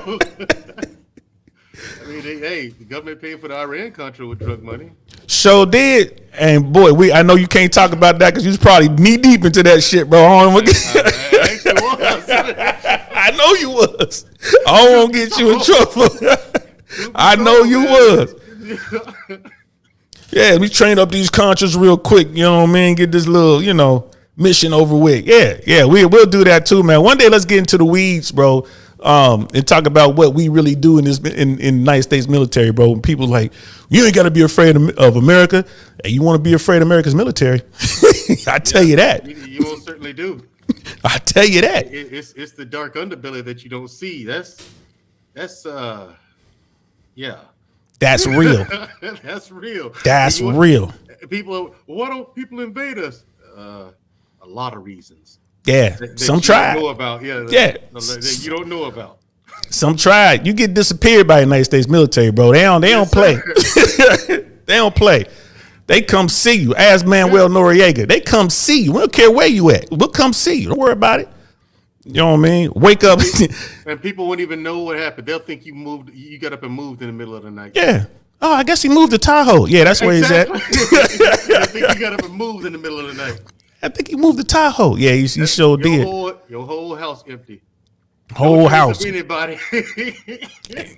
I mean, the government paid for the Iran Contra with drug money. Sure did. And boy, I know you can't talk about that because you was probably knee deep into that shit, bro. I actually was. I know you was. I don't want to get you in trouble. I know you was. Yeah, we train up these Contras real quick, you know what I mean? Get this little, mission over with. Yeah, we'll do that too, man. One day let's get into the weeds, bro. And talk about what we really do in the United States military, bro. And people like, you ain't got to be afraid of America. Hey, you want to be afraid of America's military? I tell you that. You most certainly do. I tell you that. It's the dark underbelly that you don't see. That's yeah. That's real. That's real. That's real. People, why don't people invade us? A lot of reasons. Yeah, some tried. Know about. Yeah, that you don't know about. Some tried. You get disappeared by the United States military, bro. They don't play. They don't play. They come see you. Ask Manuel Noriega. They come see you. We don't care where you at. We'll come see you. Don't worry about it. You know what I mean? Wake up. And people won't even know what happened. They'll think you moved. You got up and moved in the middle of the night. Yeah. Oh, I guess he moved to Tahoe. Yeah, that's where he's at. I think you got up and moved in the middle of the night. I think he moved to Tahoe. Yeah, he sure did. Your whole house empty. Whole house. Anybody.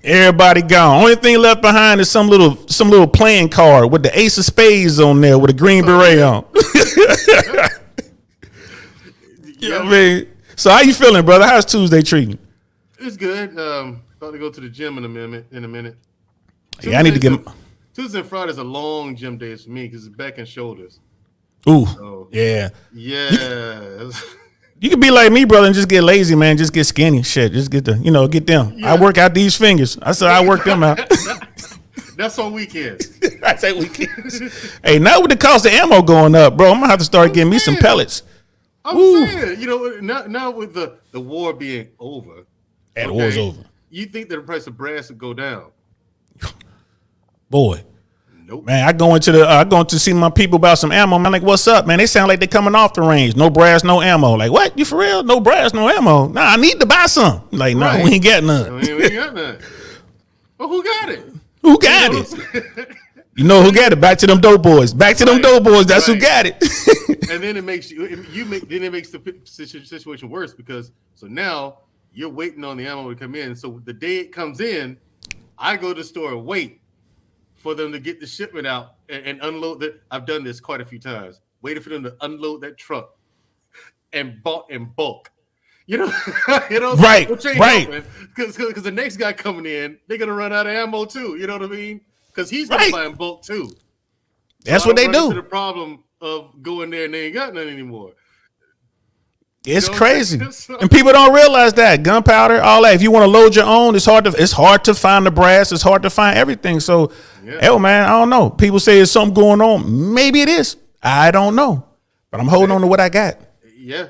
Everybody gone. Only thing left behind is some little playing card with the ace of spades on there with a green beret on. You know what I mean? So how you feeling, brother? How's Tuesday treating? It's good. About to go to the gym in a minute. Yeah, I need to get. Tuesday and Friday is a long gym days for me because it's back and shoulders. Ooh, so, yeah. Yeah. You can be like me, brother, and just get lazy, man. Just get skinny. Shit, just get get them. Yeah. I work out these fingers. I said I work them out. That's on weekends. I say weekends. Hey, now with the cost of ammo going up, bro, I'm gonna have to start getting me some pellets. I'm saying, now with the war being over. And the war's over. You think that the price of brass would go down? Boy. Nope. Man, I go to see my people about some ammo. I'm like, what's up, man? They sound like they're coming off the range. No brass, no ammo. Like, what? You for real? No brass, no ammo. Nah, I need to buy some. Like, no, we ain't got none. We ain't got none. Well, who got it? Who got it? You know who got it? Back to them dope boys. Back to them dope boys. That's who got it. And then it makes the situation worse because so now you're waiting on the ammo to come in. So the day it comes in, I go to the store and wait for them to get the shipment out and unload that. I've done this quite a few times. Waiting for them to unload that truck and bought in bulk. Right. Because the next guy coming in, they're gonna run out of ammo too. You know what I mean? Because he's gonna buy in bulk too. That's what they do. The problem of going there and they ain't got none anymore. It's crazy, and people don't realize that gunpowder, all that. If you want to load your own, it's hard to find the brass. It's hard to find everything. So, hell, man, I don't know. People say there's something going on. Maybe it is. I don't know, but I'm holding on to what I got. Yeah,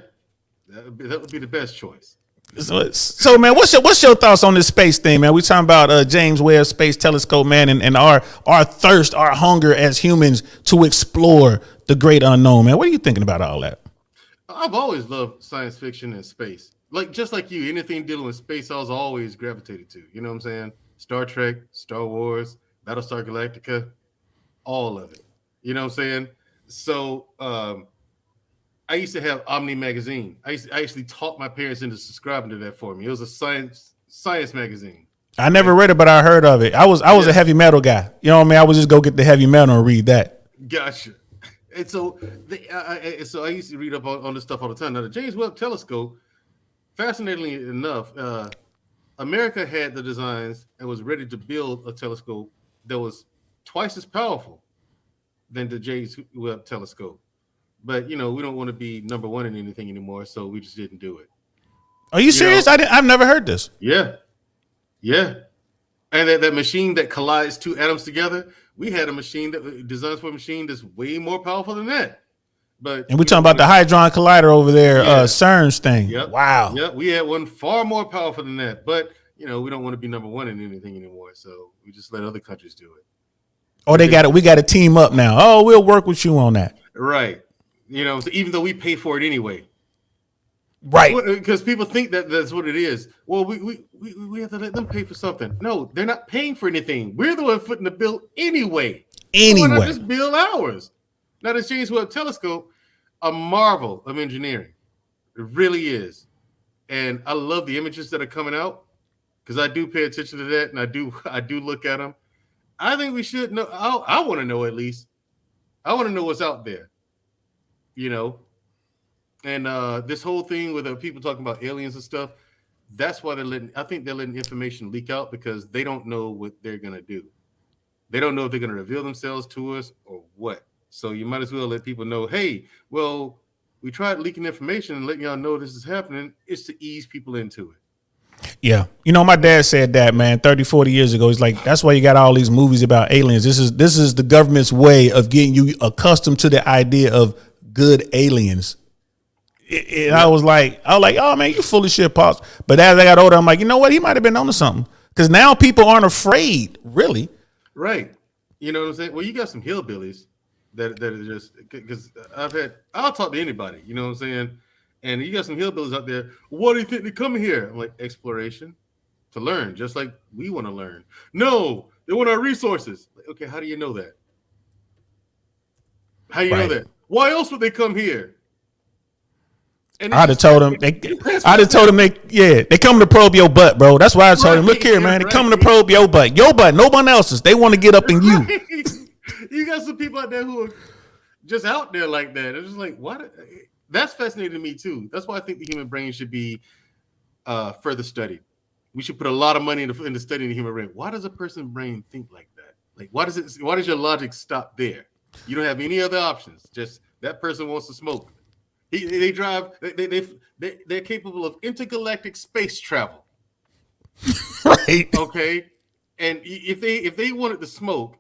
that would be the best choice. So, man, what's your thoughts on this space thing, man? We talking about James Webb Space Telescope, man, and our thirst, our hunger as humans to explore the great unknown, man. What are you thinking about all that? I've always loved science fiction and space. Just like you, anything dealing with space, I was always gravitated to. You know what I'm saying? Star Trek, Star Wars, Battlestar Galactica, all of it. You know what I'm saying? So I used to have Omni magazine. I actually taught my parents into subscribing to that for me. It was a science magazine. I never read it, but I heard of it. I was a heavy metal guy. You know what I mean? I would just go get the heavy metal and read that. Gotcha. And so, I used to read up on this stuff all the time. Now, the James Webb Telescope, fascinatingly enough, America had the designs and was ready to build a telescope that was twice as powerful than the James Webb Telescope. But, we don't want to be number one in anything anymore, so we just didn't do it. Are you serious? I've never heard this. Yeah. Yeah. And that machine that collides two atoms together, we had a machine that designs for a machine that's way more powerful than that. And we're talking about the Hadron Collider over there, CERN's thing. Yep. Wow. Yep. We had one far more powerful than that. But, we don't want to be number one in anything anymore. So we just let other countries do it. Oh, we got to team up now. Oh, we'll work with you on that. Right. So even though we pay for it anyway. Right. Because people think that's what it is. Well, we have to let them pay for something. No, they're not paying for anything. We're the one footing the bill anyway. So why not just bill ours? Now, the James Webb Telescope, a marvel of engineering. It really is. And I love the images that are coming out because I do pay attention to that, and I do look at them. I think we should know. I want to know at least. I want to know what's out there. And this whole thing with people talking about aliens and stuff, that's why they're letting information leak out because they don't know what they're going to do. They don't know if they're going to reveal themselves to us or what. So you might as well let people know, hey, well, we tried leaking information and letting y'all know this is happening. It's to ease people into it. Yeah. My dad said that, man, 30, 40 years ago. He's like, that's why you got all these movies about aliens. This is the government's way of getting you accustomed to the idea of good aliens. I was like, oh man, you full of shit, Pops. But as I got older, I'm like, you know what? He might have been onto something. Because now people aren't afraid, really. Right. You know what I'm saying? Well, you got some hillbillies that are just because I'll talk to anybody, you know what I'm saying? And you got some hillbillies out there. What do you think they come here? I'm like, exploration to learn, just like we want to learn. No, they want our resources. Like, okay, how do you know that? How do you know that? Why else would they come here? I'd have told them they come to probe your butt, bro. That's why I told him, look here, man, they come to probe your butt. Your butt, no one else's. They want to get up in you. You got some people out there who are just out there like that. It's just like, what? That's fascinating to me too. That's why I think the human brain should be further studied. We should put a lot of money into studying the human brain. Why does a person's brain think like that? Like, why does your logic stop there? You don't have any other options. Just that person wants to smoke. They drive. They're capable of intergalactic space travel. Right. Okay. And if they wanted to smoke,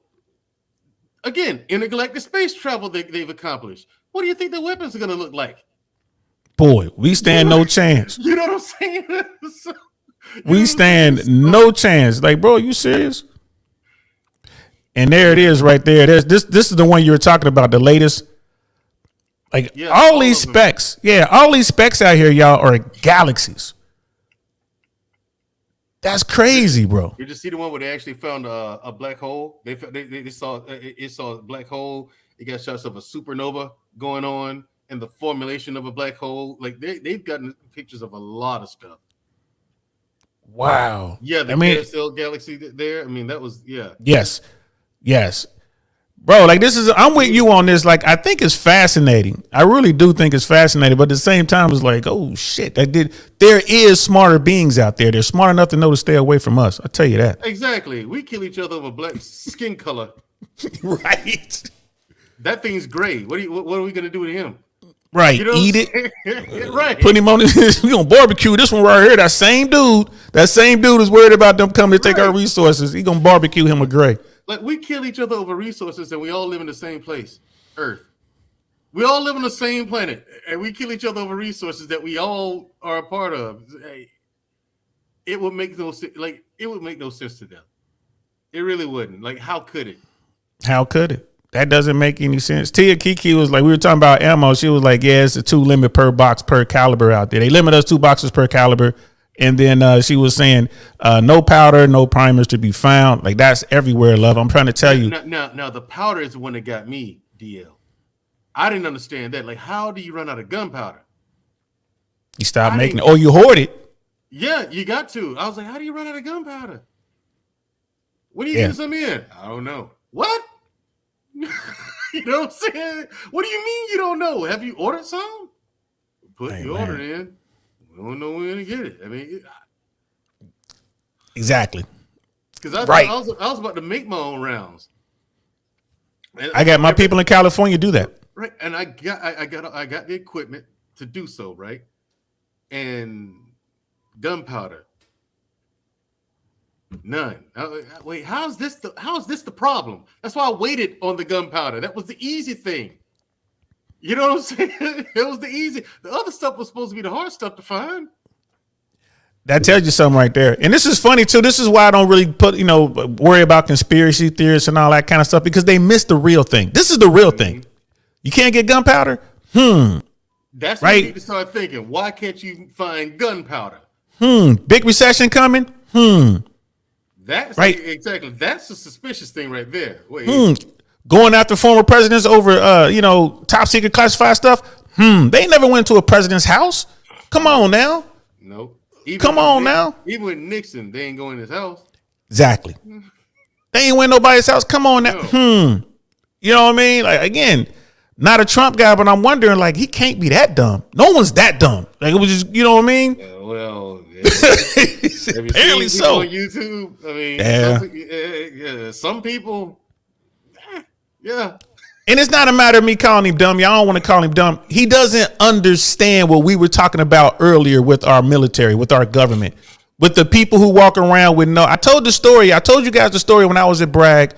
again, intergalactic space travel they've accomplished. What do you think their weapons are going to look like? Boy, we stand no chance. You know what I'm saying? We stand no chance. Like, bro, you serious? And there it is, right there. This is the one you were talking about, the latest. Like all these specs, all these specs out here, y'all, are galaxies. That's crazy, bro. You just see the one where they actually found a black hole. They saw a black hole. It got shots of a supernova going on and the formulation of a black hole. Like they've gotten pictures of a lot of stuff. Wow. Yeah, the KSL galaxy there. I mean, that was Yes. Bro, like I'm with you on this. Like, I think it's fascinating. I really do think it's fascinating. But at the same time, it's like, oh shit, there is smarter beings out there. They're smart enough to know to stay away from us. I'll tell you that. Exactly. We kill each other over black skin color. Right. That thing's gray. What are we gonna do with him? Right. You know, eat it. Right. Put him on this. We're gonna barbecue this one right here. That same dude is worried about them coming to take our resources. He gonna barbecue him with gray. Like, we kill each other over resources and we all live in the same place, Earth. We all live on the same planet and we kill each other over resources that we all are a part of. It would make no sense. Like, it would make no sense to them. It really wouldn't. Like, how could it? How could it? That doesn't make any sense. Tia Kiki was like, we were talking about ammo. She was like, yeah, it's a 2 limit per box per caliber out there. They limit us 2 boxes per caliber. And then she was saying, no powder, no primers to be found. Like, that's everywhere, love. I'm trying to tell you. Now, the powder is the one that got me, DL. I didn't understand that. Like, how do you run out of gunpowder? You stop making it. Or you hoard it. Yeah, you got to. I was like, how do you run out of gunpowder? When do you get some in? I don't know. What? You know what I'm saying? What do you mean you don't know? Have you ordered some? Put the order in. We don't know when to get it. I mean, exactly. Because I was about to make my own rounds. And I got my people in California do that. Right, and I got the equipment to do so. Right, and gunpowder, none. Wait, how's this the problem? That's why I waited on the gunpowder. That was the easy thing. You know what I'm saying? It was the easy. The other stuff was supposed to be the hard stuff to find. That tells you something right there. And this is funny too. This is why I don't really worry about conspiracy theorists and all that kind of stuff, because they miss the real thing. This is the real thing. You can't get gunpowder? That's what you need to start thinking. Why can't you find gunpowder? Big recession coming? That's right. Exactly. That's a suspicious thing right there. Wait. Going after former presidents over, top secret classified stuff. They ain't never went to a president's house. Come on now. Nope. Now. Even with Nixon, they ain't going to his house. Exactly. They ain't went nobody's house. Come on now. No. You know what I mean? Like, again, not a Trump guy, but I'm wondering, like, he can't be that dumb. No one's that dumb. Like, it was just, you know what I mean? Apparently so. On YouTube, I mean, some people. Yeah. And it's not a matter of me calling him dumb. Y'all don't want to call him dumb. He doesn't understand what we were talking about earlier with our military, with our government, with the people who walk around with I told you guys the story when I was at Bragg.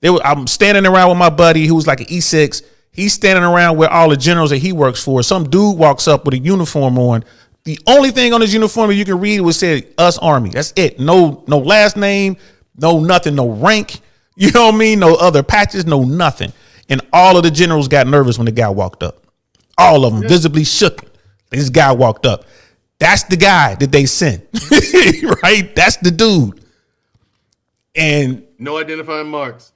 I'm standing around with my buddy who was like an E6. He's standing around with all the generals that he works for. Some dude walks up with a uniform on. The only thing on his uniform you can read was said "Us Army." That's it. No last name, no nothing, no rank. You know what I mean? No other patches, no nothing. And all of the generals got nervous when the guy walked up. All of them visibly shook. This guy walked up. That's the guy that they sent, right? That's the dude. And no identifying marks.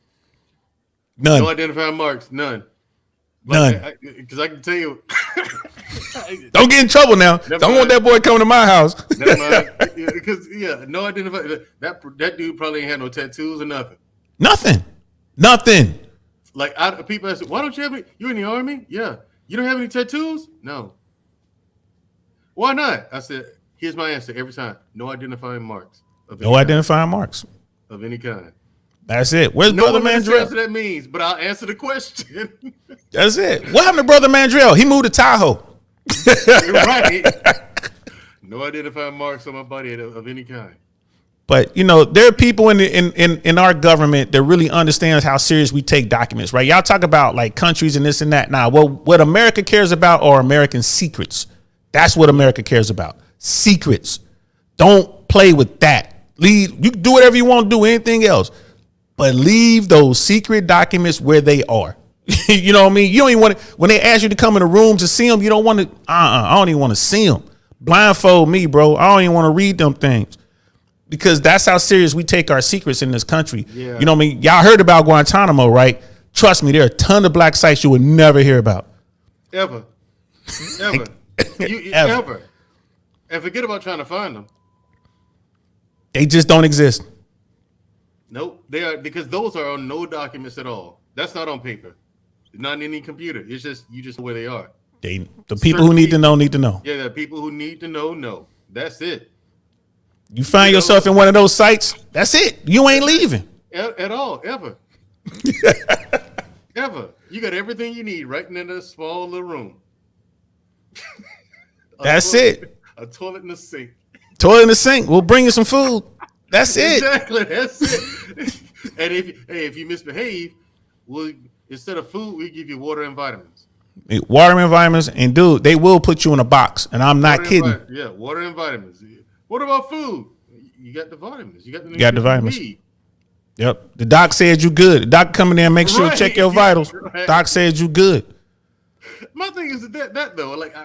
None. No identifying marks. None. None. Because I can tell you. Don't get in trouble now. Don't want that boy coming to my house. Because no identifying. That dude probably ain't had no tattoos or nothing. Nothing. Like people ask, why don't you have any? You in the Army? Yeah. You don't have any tattoos? No. Why not? I said, here's my answer every time. No identifying marks. Identifying marks of any kind. That's it. Where's Brother Mandrell? What that means, but I'll answer the question. That's it. What happened to Brother Mandrell? He moved to Tahoe. Right. No identifying marks on my body of any kind. But there are people in our government that really understands how serious we take documents, right? Y'all talk about like countries and this and that. Now, what America cares about are American secrets. That's what America cares about. Secrets. Don't play with that. You can do whatever you want to do, anything else, but leave those secret documents where they are. You know what I mean? You don't even want to, when they ask you to come in a room to see them, you don't want to, I don't even want to see them. Blindfold me, bro. I don't even want to read them things. Because that's how serious we take our secrets in this country. Yeah. You know what I mean? Y'all heard about Guantanamo, right? Trust me, there are a ton of black sites you would never hear about. Ever. Ever. Ever. And forget about trying to find them. They just don't exist. Nope. They are, because those are on no documents at all. That's not on paper. It's not in any computer. It's just, you just know where they are. The people who need to know need to know. Yeah, the people who need to know. That's it. You find yourself in one of those sites, that's it. You ain't leaving. At all, ever. Ever. You got everything you need right in that small little room. That's it. A toilet and a sink. Toilet and a sink. We'll bring you some food. That's it. Exactly, that's it. And if you misbehave, instead of food, we give you water and vitamins. Water and vitamins, and dude, they will put you in a box, and I'm not kidding. Yeah, water and vitamins. What about food? You got the vitamins. You got the vitamins. Yep. The doc said you good. The doc come in there and make sure check your vitals. Right. Doc said you good. My thing is that though, like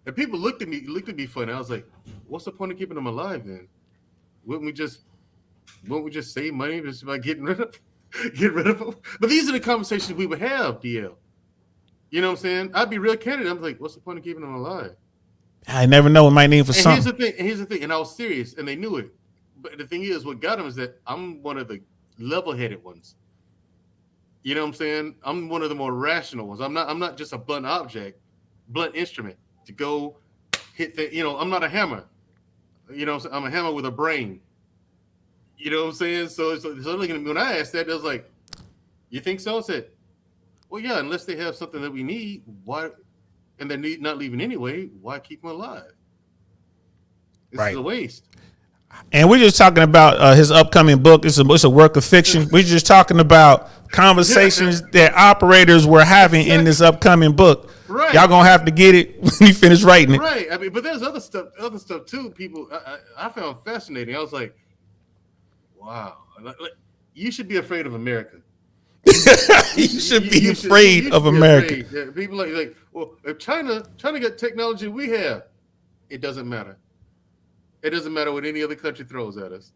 And people looked at me funny. I was like, "What's the point of keeping them alive then? Wouldn't we just save money just by getting rid of them?" But these are the conversations we would have, DL. You know what I'm saying? I'd be real candid. I'm like, "What's the point of keeping them alive?" I never know what might need for something. Here's the thing, and I was serious, and they knew it. But the thing is, what got them is that I'm one of the level-headed ones. You know what I'm saying? I'm one of the more rational ones. I'm not just a blunt instrument to go hit the. I'm not a hammer. I'm a hammer with a brain. You know what I'm saying? So looking at me when I asked that, they was like, "You think so?" I said, "Well, yeah. Unless they have something that we need, why? And they're not leaving anyway. Why keep them alive? This is a waste." And we're just talking about his upcoming book. It's a work of fiction. We're just talking about conversations that operators were having in this upcoming book. Right. Y'all gonna have to get it when you finish writing it. Right. I mean, but there's other stuff too. People, I found fascinating. I was like, wow, you should be afraid of America. You should be afraid of America. Yeah, people like, well, if China got technology we have, it doesn't matter. It doesn't matter what any other country throws at us.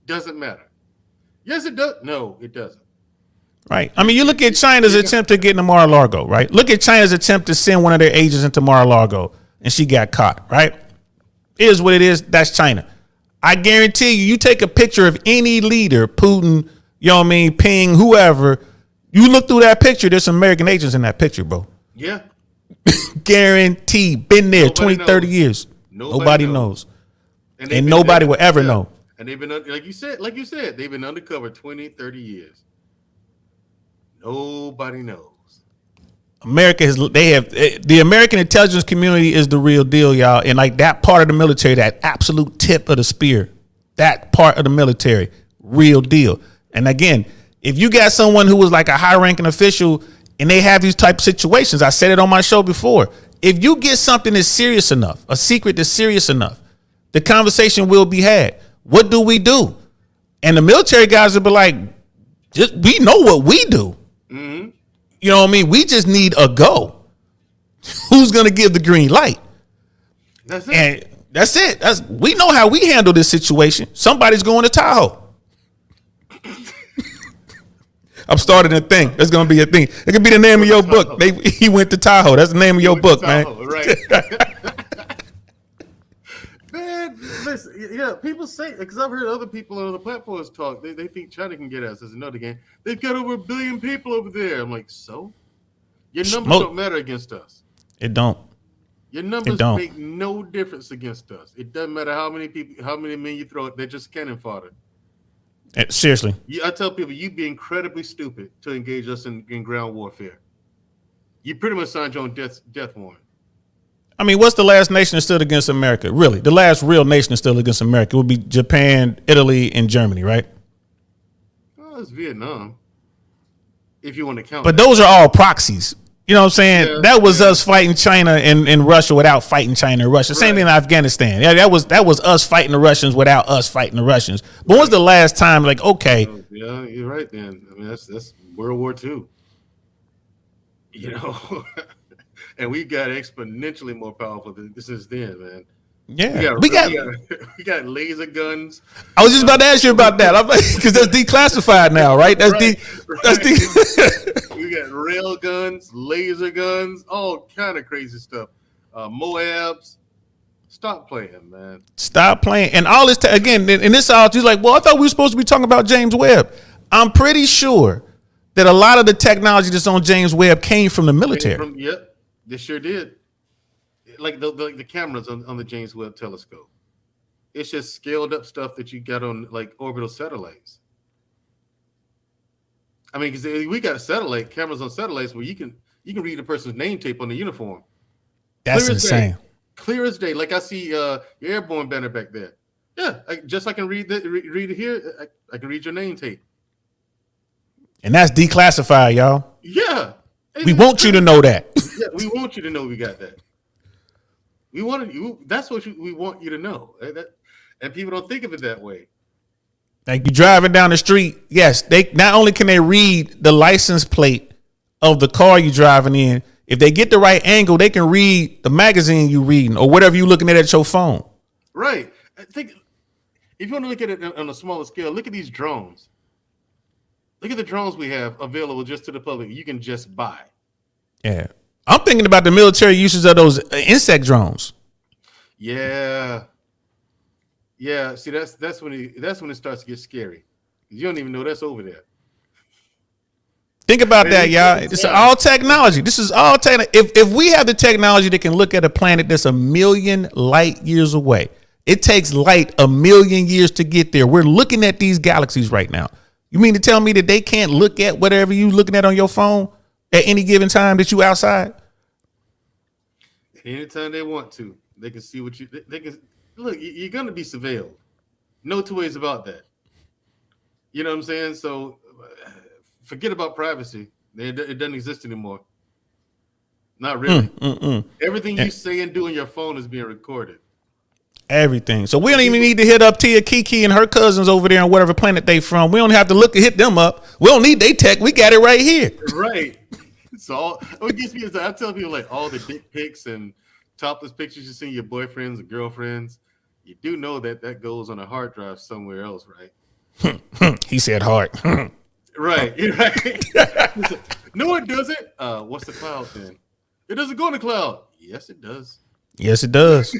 Doesn't matter. Yes, it does. No, it doesn't. Right. I mean, you look at China's attempt to get into Mar-a-Lago, right? Look at China's attempt to send one of their agents into Mar-a-Lago, and she got caught, right? It is what it is. That's China. I guarantee you take a picture of any leader, Putin, you know what I mean, Ping, whoever, you look through that picture, there's some American agents in that picture, bro. Yeah. Guarantee. Been there 20, 30 years. Nobody knows. And nobody will ever know. And they've been, like you said, they've been undercover 20, 30 years. Nobody knows. The American intelligence community is the real deal, y'all. And like that part of the military, that absolute tip of the spear, that part of the military, real deal. And again, if you got someone who was like a high ranking official and they have these type of situations, I said it on my show before. If you get something that's serious enough, a secret that's serious enough, the conversation will be had. What do we do? And the military guys will be like, we know what we do. Mm-hmm. You know what I mean? We just need a go. Who's going to give the green light? That's it. And that's it. We know how we handle this situation. Somebody's going to Tahoe. I'm starting a thing. That's going to be a thing. It could be the name of your book. He went to Tahoe. That's the name of your book, man. Right. Man, listen, yeah, people say, because I've heard other people on other platforms talk, they think China can get us. There's another game. They've got over 1 billion people over there. I'm like, so? Your numbers don't matter against us. It don't. Your numbers make no difference against us. It doesn't matter how many men you throw at, they're just cannon fodder. Seriously. I tell people, you'd be incredibly stupid to engage us in ground warfare. You pretty much signed your own death warrant. I mean, what's the last nation that stood against America? Really, the last real nation that stood against America would be Japan, Italy, and Germany, right? Oh, it's Vietnam, if you want to count. But those are all proxies. You know what I'm saying? Yeah, that was us fighting China and Russia without fighting China and Russia. Same thing in Afghanistan. Yeah, that was us fighting the Russians without us fighting the Russians. But when's the last time, like, okay. Yeah, you're right, then. I mean, that's World War II. You know? And we got exponentially more powerful than this is then, man. Yeah, we got laser guns. I was just about to ask you about that, because that's declassified now, right? That's We got rail guns, laser guns, all kind of crazy stuff. Moabs. Stop playing, man. Stop playing. And all this again, and this all he's like, well, I thought we were supposed to be talking about James Webb. I'm pretty sure that a lot of the technology that's on James Webb came from the military. Yep. They sure did. Like the cameras on the James Webb telescope. It's just scaled up stuff that you got on like orbital satellites. I mean, because we got cameras on satellites where you can read a person's name tape on the uniform. That's insane. Clear as day. Like I see your airborne banner back there. Yeah, I can read it here. I can read your name tape. And that's declassified, y'all. Yeah. We want you to know that. Yeah, we want you to know we got that. We wanted you. That's what we want you to know. And people don't think of it that way. Like you driving down the street. Yes, they not only can they read the license plate of the car you're driving in, If they get the right angle, they can read the magazine you reading or whatever you looking at your phone. Right. I think if you want to look at it on a smaller scale, look at these drones. Look at the drones we have available just to the public. You can just buy. Yeah. I'm thinking about the military uses of those insect drones. Yeah. Yeah. See, that's when it starts to get scary. You don't even know that's over there. Think about that, y'all. It's all technology. This is all technology. If we have the technology that can look at a planet that's 1 million light years away, it takes light 1 million years to get there. We're looking at these galaxies right now. You mean to tell me that they can't look at whatever you looking at on your phone at any given time that you outside? Anytime they want to, they can see what they can. Look, you're going to be surveilled. No two ways about that. You know what I'm saying? So forget about privacy. It doesn't exist anymore. Not really. Everything you say and do on your phone is being recorded. Everything. So we don't even need to hit up Tia Kiki and her cousins over there on whatever planet they from. We don't have to hit them up. We don't need their tech. We got it right here. Right. So what gets me is I tell people like all the dick pics and topless pictures you see your boyfriends and girlfriends. You do know that goes on a hard drive somewhere else, right? He said hard. Right. No, it doesn't. What's the cloud then? It doesn't go in the cloud. Yes, it does. Yes, it does.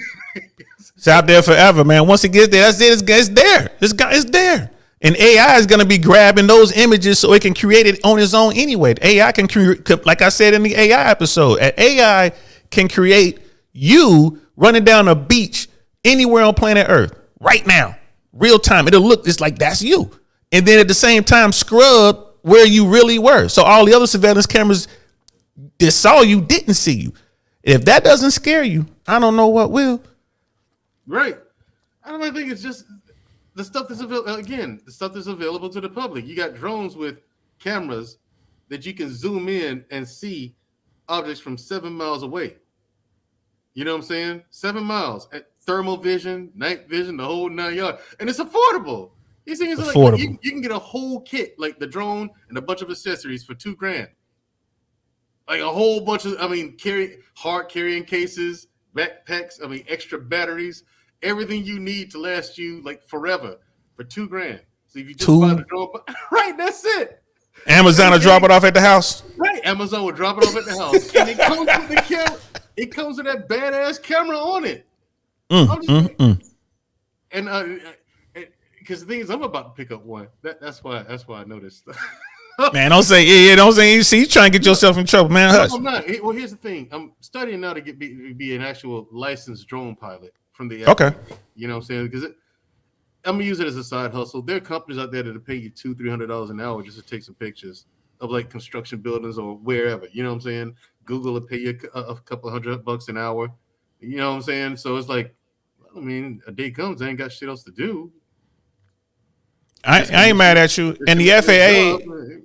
It's out there forever, man. Once it gets there, that's it. It's there. It's there. And AI is going to be grabbing those images so it can create it on its own anyway. AI can create, like I said in the AI episode, AI can create you running down a beach anywhere on planet Earth right now, real time. It'll look just like that's you. And then at the same time, scrub where you really were. So all the other surveillance cameras that saw you didn't see you. If that doesn't scare you, I don't know what will. Right. I don't think it's just the stuff that's available. Again, the stuff that's available to the public. You got drones with cameras that you can zoom in and see objects from 7 miles away. You know what I'm saying? 7 miles. Thermal vision, night vision, the whole 9 yards. And it's affordable. These things are like you can get a whole kit, like the drone and a bunch of accessories for $2,000. Like a whole bunch of, hard carrying cases, backpacks, extra batteries, everything you need to last you like forever for $2,000. So if you just buy the drone, right, that's it. Amazon will drop it off at the house. Right, Amazon will drop it off at the house, and it comes with the camera. It comes with that badass camera on it. And because the thing is, I'm about to pick up one. That's why I noticed. Man, don't say don't say. You see, you trying to get yourself in trouble, man. Hush. No, I'm not. Well, here's the thing. I'm studying now to be an actual licensed drone pilot from the FAA. Okay. You know what I'm saying? Because I'm gonna use it as a side hustle. There are companies out there that'll pay you $200-$300 an hour just to take some pictures of like construction buildings or wherever. You know what I'm saying? Google will pay you a couple $100 an hour. You know what I'm saying? So it's like, a day comes, I ain't got shit else to do. I ain't mad at you. And the FAA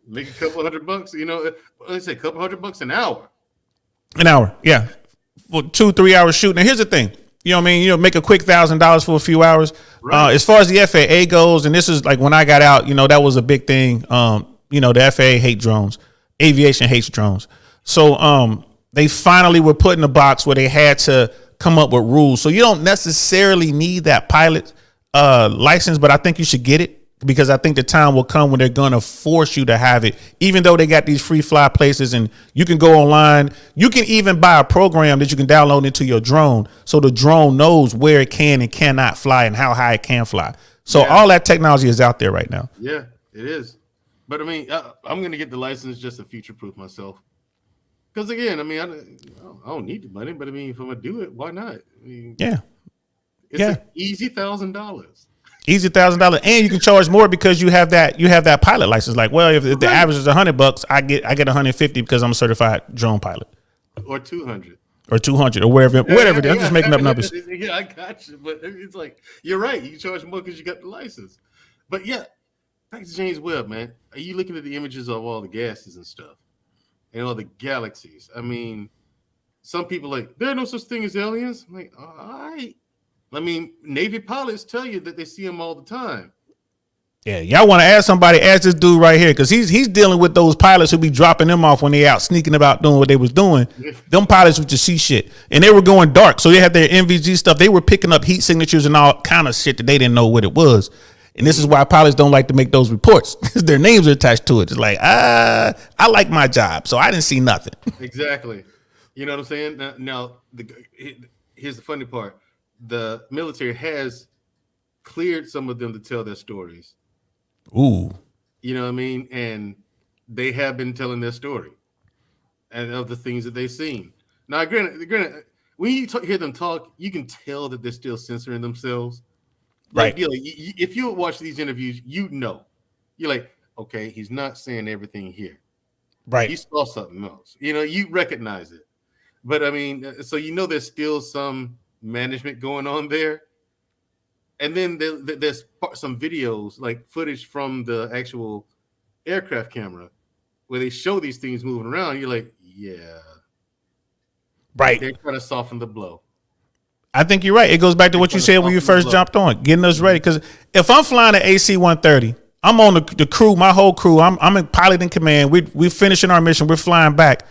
make a couple $100, let's say a couple $100 an hour. An hour, yeah. For 2-3 hours shooting. Now here's the thing. You know what I mean? Make a quick $1,000 for a few hours. Right. As far as the FAA goes, and this is like when I got out, that was a big thing. The FAA hate drones. Aviation hates drones. So they finally were put in a box where they had to come up with rules. So you don't necessarily need that pilot license, but I think you should get it. Because I think the time will come when they're going to force you to have it, even though they got these free fly places and you can go online. You can even buy a program that you can download into your drone. So the drone knows where it can and cannot fly and how high it can fly. So all that technology is out there right now. Yeah, it is. But I'm going to get the license just to future proof myself. Because again, I don't need the money, but if I'm going to do it, why not? It's an easy $1,000. Easy $1,000, and you can charge more because you have that pilot license. Like, well, if the average is $100, I get $150 because I'm a certified drone pilot, or 200, or whatever. I'm just making up numbers. Yeah, I got you, but it's like you're right. You can charge more because you got the license. But yeah, back to James Webb, man. Are you looking at the images of all the gases and stuff, and all the galaxies? Some people like there are no such thing as aliens. I'm like, all right. Navy pilots tell you that they see them all the time. Yeah, y'all want to ask somebody, ask this dude right here, because he's dealing with those pilots who be dropping them off when they out sneaking about doing what they was doing. Them pilots would just see shit, and they were going dark, so they had their NVG stuff. They were picking up heat signatures and all kind of shit that they didn't know what it was. And this is why pilots don't like to make those reports, because their names are attached to it. It's like, I like my job, so I didn't see nothing. Exactly. You know what I'm saying? Now here's the funny part: the military has cleared some of them to tell their stories. Ooh. You know what I mean? And they have been telling their story and of the things that they've seen. Now, granted, when you hear them talk, you can tell that they're still censoring themselves. Like, Right. If you watch these interviews, you know. You're like, okay, he's not saying everything here. Right. He saw something else. You know, you recognize it. But, I mean, so you know there's still some management going on there. And then there's some videos, like footage from the actual aircraft camera, where they show these things moving around. You're like, yeah, Right. they're trying to soften the blow. I think you're right. It goes back to what you said when you first jumped on, getting us ready. Because if I'm flying an AC-130, I'm on the crew, my whole crew. I'm in pilot in command. We're finishing our mission. We're flying back,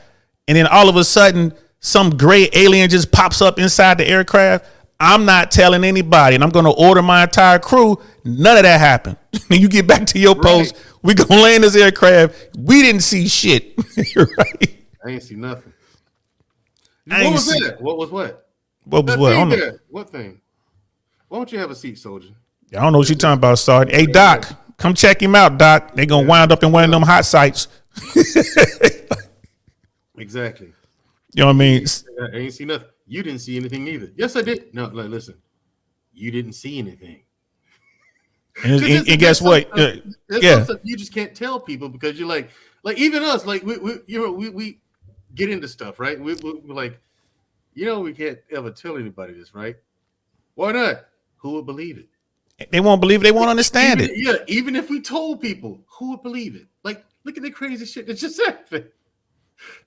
and then all of a sudden, some gray alien just pops up inside the aircraft. I'm not telling anybody, and I'm going to order my entire crew. None of that happened. When you get back to your post, we're going to land this aircraft. We didn't see shit. Right? I ain't see nothing. What was that? What was what? What was what? I don't know. What thing? Why don't you have a seat, soldier? I don't know what you're talking about, Sergeant. Hey, Doc, come check him out, Doc. They going to wind up in one of them hot sites. Exactly. You know what I mean? I ain't see nothing. You didn't see anything either. Yes, I did. No, like, listen. You didn't see anything. And guess what? Yeah. You just can't tell people because you're like even us, like we get into stuff, right? We're like, we can't ever tell anybody this, right? Why not? Who would believe it? They won't believe it. They won't understand it. Yeah, even if we told people, who would believe it? Like, look at the crazy shit that just happened.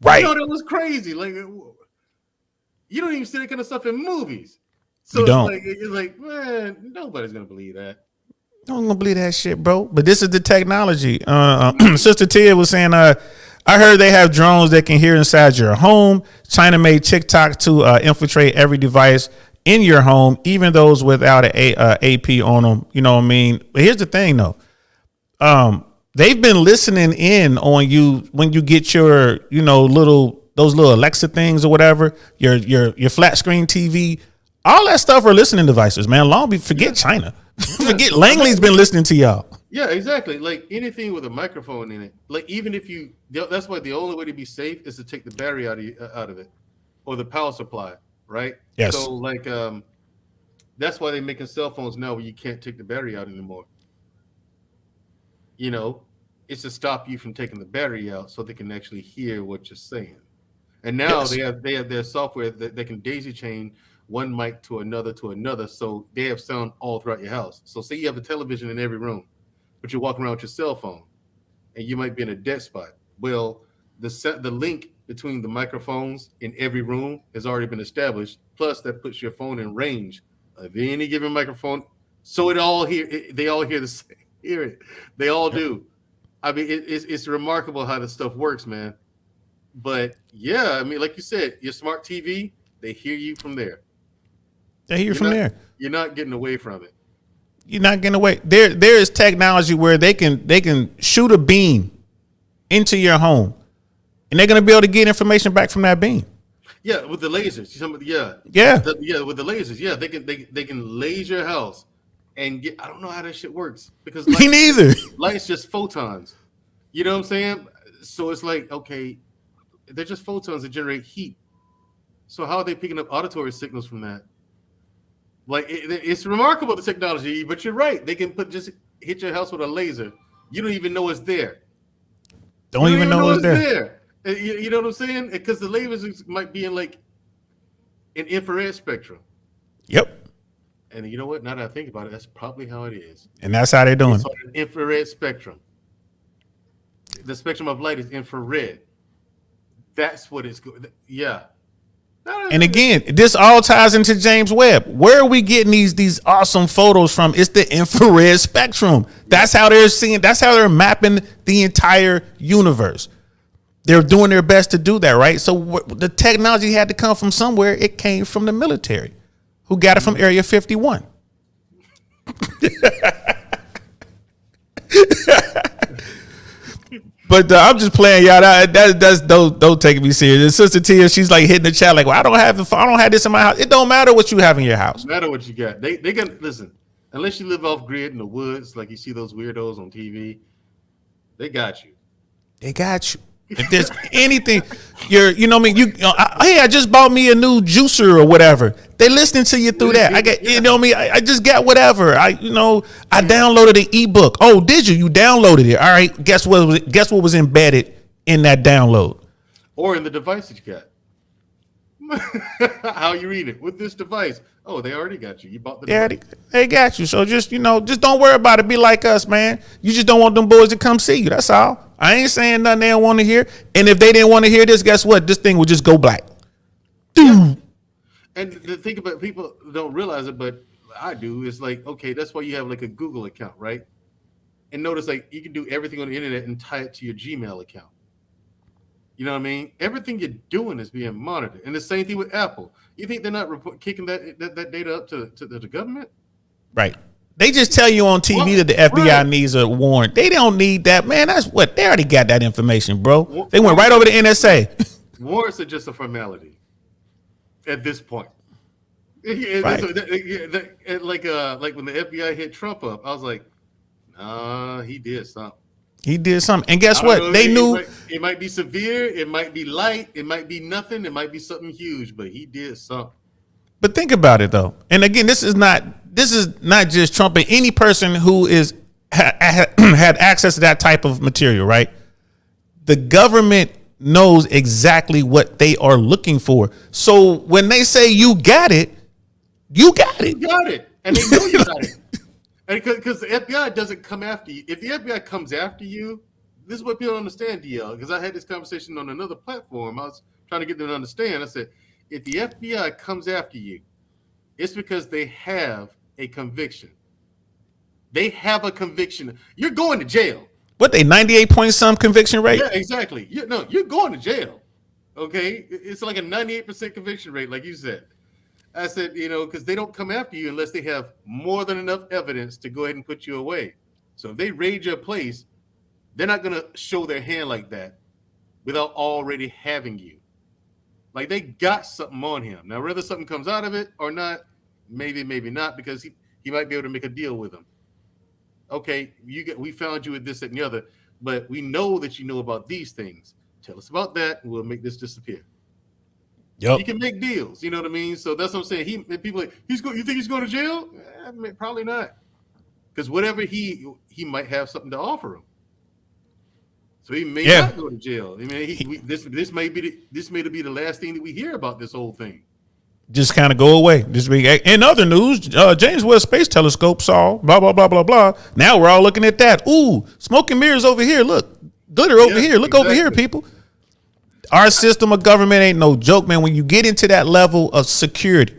Right. That was crazy. Like, you don't even see that kind of stuff in movies. So you don't. It's like, man, nobody's gonna believe that. No one's gonna believe that shit, bro. But this is the technology. Sister Tia was saying, I heard they have drones that can hear inside your home. China made TikTok to infiltrate every device in your home, even those without an AP on them. You know what I mean? But here's the thing, though. They've been listening in on you when you get your, those little Alexa things or whatever, your flat screen TV. All that stuff are listening devices, man. Forget China. Forget Langley's been listening to y'all. Yeah, exactly. Like anything with a microphone in it. Like even if that's why the only way to be safe is to take the battery out of it, or the power supply, right? Yes. So like that's why they're making cell phones now where you can't take the battery out anymore. It's to stop you from taking the battery out so they can actually hear what you're saying. And now they have their software that they can daisy chain one mic to another, so they have sound all throughout your house. So say you have a television in every room, but you're walking around with your cell phone, and you might be in a dead spot. Well, the link between the microphones in every room has already been established. Plus, that puts your phone in range of any given microphone, so they all hear the same. Hear it. They all do. I mean, it's remarkable how this stuff works, man. But yeah, I mean, like you said, your smart TV, they hear you from there. They hear you from there. You're not getting away from it. You're not getting away. There is technology where they can shoot a beam into your home, and they're gonna be able to get information back from that beam. Yeah, with the lasers. With the lasers. Yeah, they can laser your house and get. I don't know how that shit works because me neither. Light's just photons. You know what I'm saying? So it's like, okay, they're just photons that generate heat. So how are they picking up auditory signals from that? Like it's remarkable, the technology, but you're right. They can just hit your house with a laser. You don't even know it's there. Don't even know it's there. You know what I'm saying? Because the lasers might be in like an infrared spectrum. Yep. And you know what? Now that I think about it, that's probably how it is. And that's how they're doing it. An infrared spectrum. The spectrum of light is infrared. That's what it's good. Yeah. And again, this all ties into James Webb. Where are we getting these awesome photos from? It's the infrared spectrum. That's how they're seeing. That's how they're mapping the entire universe. They're doing their best to do that, right? So the technology had to come from somewhere. It came from the military, who got it from Area 51. But I'm just playing, y'all. That's don't take me serious. And Sister Tia, she's like hitting the chat like, well, I don't have this in my house. It don't matter what you have in your house. No matter what you got. They can listen. Unless you live off grid in the woods, like you see those weirdos on TV, they got you. They got you. If there's anything, you know what I mean? Hey, I just bought me a new juicer or whatever. They listening to you through that. I get, you know what I mean? I just got whatever. I downloaded an ebook. Oh, did you? You downloaded it. All right. Guess what was embedded in that download? Or in the device that you got. How you read it with this device? Oh, they already got you. You bought the device. They got you. So just don't worry about it. Be like us, man. You just don't want them boys to come see you. That's all. I ain't saying nothing they don't want to hear. And if they didn't want to hear this, guess what? This thing will just go black. Yeah. And the thing about people don't realize it, but I do, is like, okay, that's why you have like a Google account, right? And notice like you can do everything on the internet and tie it to your Gmail account. You know what I mean? Everything you're doing is being monitored. And the same thing with Apple. You think they're not kicking that data up to the government? Right. They just tell you on TV that the FBI needs a warrant. They don't need that, man. That's what they already got that information, bro. They went right over to NSA. Warrants are just a formality at this point. Right. Like when the FBI hit Trump up, I was like, he did something. He did something. And guess what? They knew it might be severe, it might be light, it might be nothing, it might be something huge, but he did something. But think about it though. And again, this is not just Trump, but any person who had access to that type of material, right? The government knows exactly what they are looking for. So when they say you got it, you got it. You got it. And they know you got it. And because the FBI doesn't come after you. If the FBI comes after you, this is what people don't understand, DL. Because I had this conversation on another platform. I was trying to get them to understand. I said, if the FBI comes after you, it's because they have a conviction. They have a conviction. You're going to jail. What, they 98 point some conviction rate? Yeah, exactly. You're going to jail. Okay? It's like a 98% conviction rate, like you said. I said, because they don't come after you unless they have more than enough evidence to go ahead and put you away. So if they raid your place, they're not going to show their hand like that without already having you. Like they got something on him. Now, whether something comes out of it or not, maybe not, because he might be able to make a deal with them. Okay, we found you with this, that, and the other, but we know that you know about these things. Tell us about that, and we'll make this disappear. Yep. You can make deals, you know what I mean? So that's what I'm saying. People like, you think he's going to jail? Probably not, because whatever he might have something to offer him. So he may not go to jail. I mean, this may be the last thing that we hear about this whole thing. Just kind of go away. In other news, James Webb Space Telescope saw blah blah blah blah blah. Now we're all looking at that. Ooh, smoke and mirrors over here. Look, glitter over here. Look over here, people. Our system of government ain't no joke, man. When you get into that level of security,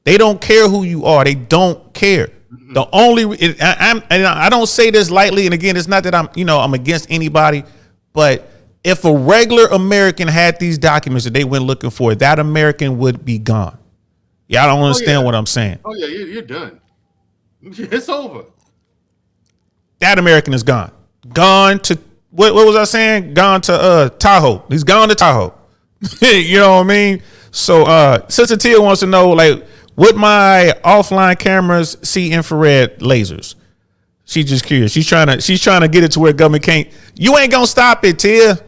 they don't care who you are. They don't care. Mm-hmm. The only I don't say this lightly. And again, it's not that I'm against anybody, but if a regular American had these documents that they went looking for, that American would be gone. Y'all don't understand what I'm saying. Oh yeah, you're done. It's over. That American is gone. Gone to what was I saying? Gone to Tahoe. He's gone to Tahoe. You know what I mean? So Sister Tia wants to know, like, would my offline cameras see infrared lasers? She's just curious. She's trying to get it to where government can't. You ain't gonna stop it, Tia.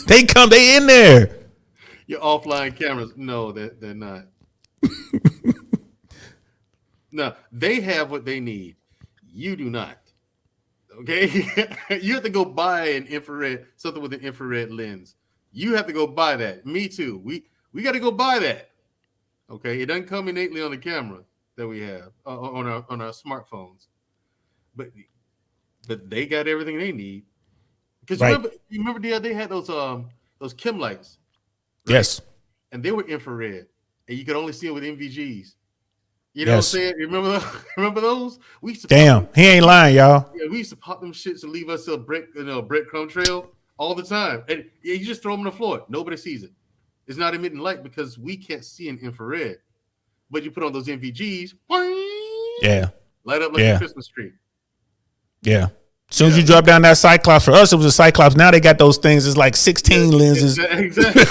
They in there. Your offline cameras, no, they're not. No, they have what they need. You do not. Okay, you have to go buy something with an infrared lens. You have to go buy that. Me too. We got to go buy that. Okay, it doesn't come innately on the camera that we have on our smartphones, but they got everything they need. Because you remember they had those chem lights. Right? Yes, and they were infrared. and you could only see them with MVGs. You know what I'm Yes. saying? You remember those? Remember those? We used to Damn, he ain't lying, y'all. Yeah, we used to pop them shits and leave us a breadcrumb trail all the time. And yeah, you just throw them on the floor. Nobody sees it. It's not emitting light because we can't see in infrared. But you put on those MVGs, Yeah. light up like a Christmas tree. Yeah. As soon as you drop down that Cyclops, for us it was a Cyclops. Now they got those things. It's like 16 lenses. Exactly.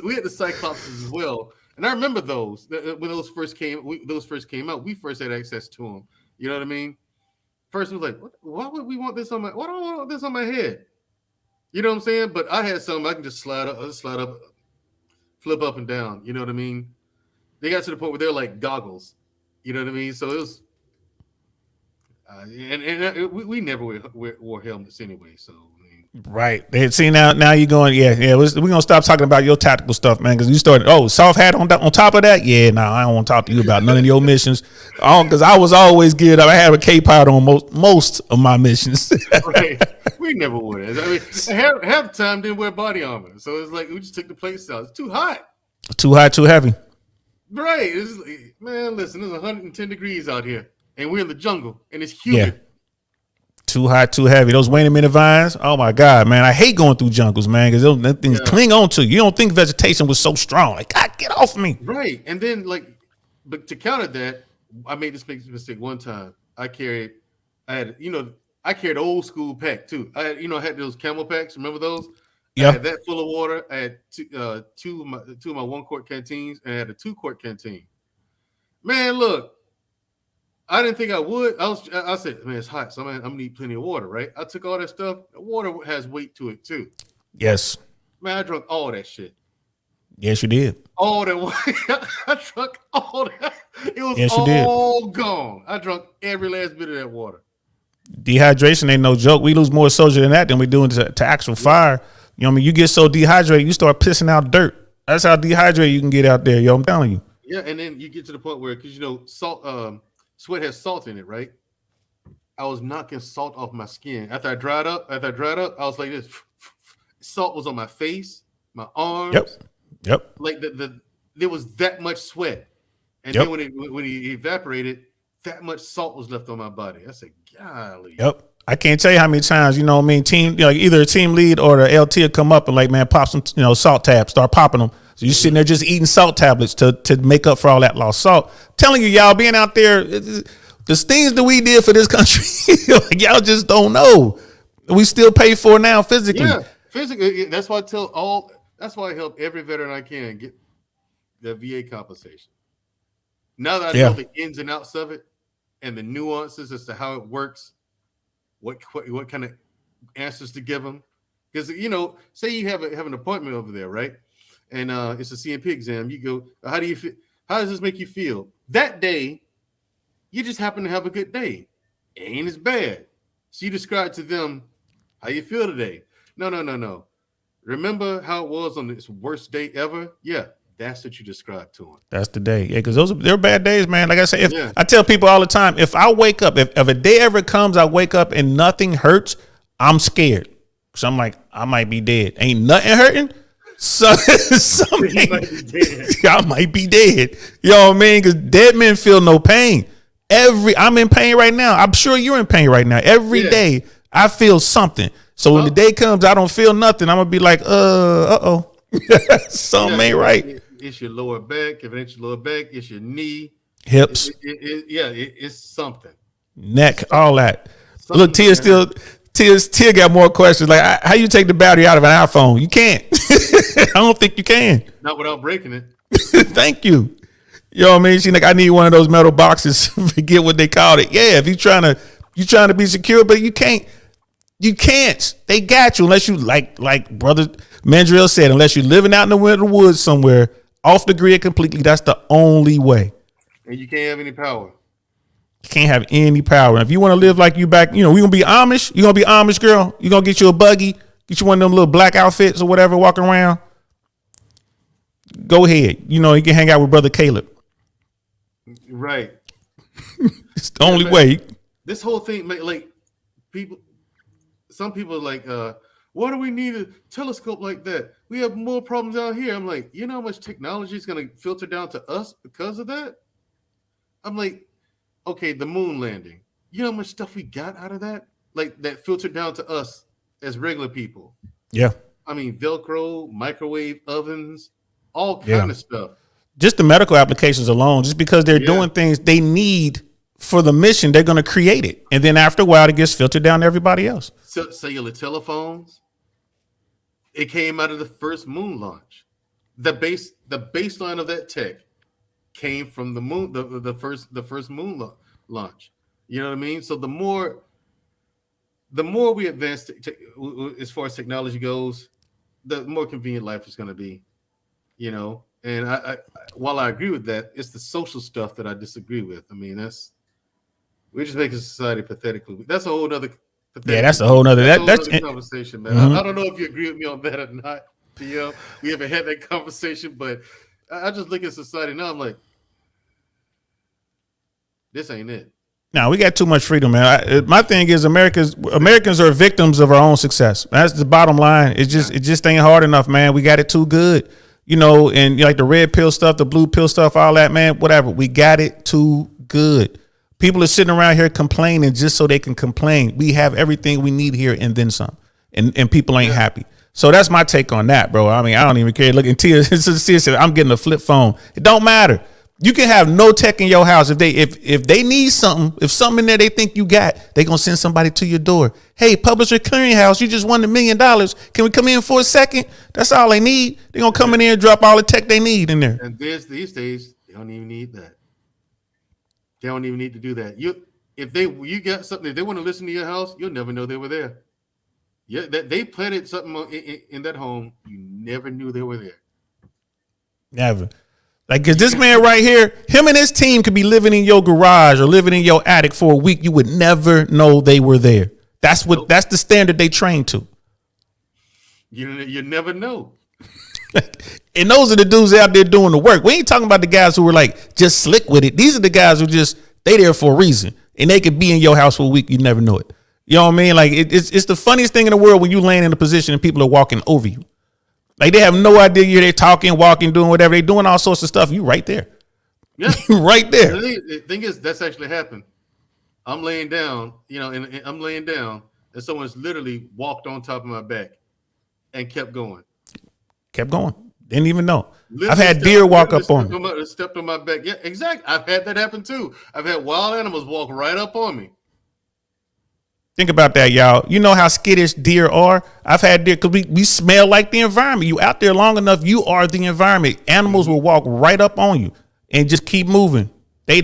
we had the Cyclopses as well, and I remember those when those first came out. We first had access to them. You know what I mean? First, it was like, why would we want this on my? Why do I want this on my head? You know what I'm saying? But I had something I can just slide up, flip up and down. You know what I mean? They got to the point where they're like goggles. You know what I mean? So it was, we never wore helmets anyway. So. Right. They see now you're going, we're gonna stop talking about your tactical stuff, man, because you started soft hat on top of that. Yeah, no, I don't want to talk to you about none of your missions. Because I was always geared up. I had a K-pod on most of my missions. Right. We never wore that. I mean, half the time didn't wear body armor, so it's like we just took the plates out. It's too hot. Too hot, too heavy. Right. Man, listen, it's 110 degrees out here, and we're in the jungle, and it's humid. Yeah. Too hot, too heavy. Those waning minute vines. Oh my God, man! I hate going through jungles, man, because those things cling on to you. You don't think vegetation was so strong. Like, God, get off me! Right, and then but to counter that, I made this mistake one time. I carried old school pack too. I had those camel packs. Remember those? Yeah. I had that full of water. I had two of my 1 quart canteens, and I had a 2 quart canteen. Man, look. I didn't think I would. I said, man, it's hot, so I'm gonna need plenty of water, right? I took all that stuff. The water has weight to it too. Yes. Man, I drank all that shit. Yes, you did. All that water. I drank all that. It was all gone. I drank every last bit of that water. Dehydration ain't no joke. We lose more soldier than that than we do to actual fire. You know what I mean? You get so dehydrated, you start pissing out dirt. That's how dehydrated you can get out there, yo. I'm telling you. Yeah, and then you get to the point where, because salt, sweat has salt in it, right? I was knocking salt off my skin. After I dried up, I was like this. Salt was on my face, my arms. Yep. Like there was that much sweat. And then when it evaporated, that much salt was left on my body. I said, golly. Yep. I can't tell you how many times, you know what I mean, either a team lead or the LT will come up and like, man, pop some, salt tabs, start popping them. So you're sitting there just eating salt tablets to make up for all that lost salt. Telling you, y'all, being out there, the things that we did for this country, like, y'all just don't know. We still pay for it now physically. Yeah, physically. That's why that's why I help every veteran I can get the VA compensation. Now that I know the ins and outs of it and the nuances as to how it works, what kind of answers to give them. Because, say you have an appointment over there, right? And it's a CMP exam. You go, how do you feel? How does this make you feel? That day, you just happen to have a good day. It ain't as bad. So you describe to them how you feel today. No. Remember how it was on this worst day ever? Yeah, that's what you describe to them. That's the day. Yeah, because they're bad days, man. Like I say, I tell people all the time, if I wake up, if a day ever comes, I wake up and nothing hurts, I'm scared. Because I'm like, I might be dead. Ain't nothing hurting? So I might be dead. You know what I mean? Because dead men feel no pain. I'm in pain right now. I'm sure you're in pain right now. Every day I feel something. So when the day comes, I don't feel nothing. I'm gonna be like, uh-oh. Something ain't right. It's your lower back. If it ain't your lower back, it's your knee. Hips. It's something. Neck, all that. Look, Tia got more questions. Like, how you take the battery out of an iPhone? You can't. I don't think you can. Not without breaking it. Thank you. You know what I mean? She's like, I need one of those metal boxes. Forget what they called it. Yeah, if you're trying to be secure, but you can't. You can't. They got you unless you like Brother Mandrill said, unless you're living out in the winter woods somewhere off the grid completely. That's the only way. And you can't have any power. You can't have any power. And if you want to live like you back, we gonna be Amish. You gonna be Amish, girl. You gonna get you a buggy, get you one of them little black outfits or whatever, walking around. Go ahead. You can hang out with Brother Caleb. Right. It's the only way. This whole thing, like some people are like, Why do we need a telescope like that? We have more problems out here. I'm like, you know how much technology is going to filter down to us because of that? I'm like, okay, the moon landing. You know how much stuff we got out of that? Like that filtered down to us as regular people. Yeah. I mean, Velcro, microwave ovens, all Yeah. kind of stuff. Just the medical applications alone, just because they're doing things they need for the mission, they're going to create it. And then after a while, it gets filtered down to everybody else. Cellular telephones. It came out of the first moon launch. The baseline of that tech came from the moon, the first moon launch. You know what I mean? So the more we advance as far as technology goes, the more convenient life is going to be. You know, and I while I agree with that, it's the social stuff that I disagree with. I mean, we're just making society pathetically. That's a whole other. Yeah, that's a whole other conversation, man. I don't know if you agree with me on that or not. We haven't had that conversation, but I just look at society now. I'm like, this ain't it. No, we got too much freedom, man. My thing is Americans are victims of our own success. That's the bottom line. It just ain't hard enough, man. We got it too good, you know. And like the red pill stuff, the blue pill stuff, all that, man. Whatever. We got it too good. People are sitting around here complaining just so they can complain. We have everything we need here and then some, and people ain't happy. So that's my take on that, bro. I mean, I don't even care. Look, Tia said, I'm getting a flip phone. It don't matter. You can have no tech in your house. If they need something, if something in there they think you got, they gonna send somebody to your door. Hey, Publisher Clearinghouse, you just won $1 million. Can we come in for a second? That's all they need. They're gonna come in there and drop all the tech they need in there. And these days, they don't even need that. They don't even need to do that. You got something, if they want to listen to your house, you'll never know they were there. Yeah, they planted something in that home. You never knew they were there. Never. Like, cause this man right here, him and his team could be living in your garage or living in your attic for a week. You would never know they were there. That's the standard they train to. You never know. And those are the dudes out there doing the work. We ain't talking about the guys who were like just slick with it. These are the guys who they there for a reason, and they could be in your house for a week. You never know it. You know what I mean? Like it's the funniest thing in the world when you land in a position and people are walking over you. Like they have no idea you're there talking, walking, doing whatever. They doing all sorts of stuff. You right there. Yeah, right there. The thing is, that's actually happened. I'm laying down, and I'm laying down, and someone's literally walked on top of my back and kept going. Kept going. Didn't even know. I've had deer walk up on me. Stepped on my back. Yeah, exactly. I've had that happen too. I've had wild animals walk right up on me. Think about that, y'all. You know how skittish deer are? I've had deer because we smell like the environment. You out there long enough, you are the environment. Animals will walk right up on you and just keep moving. They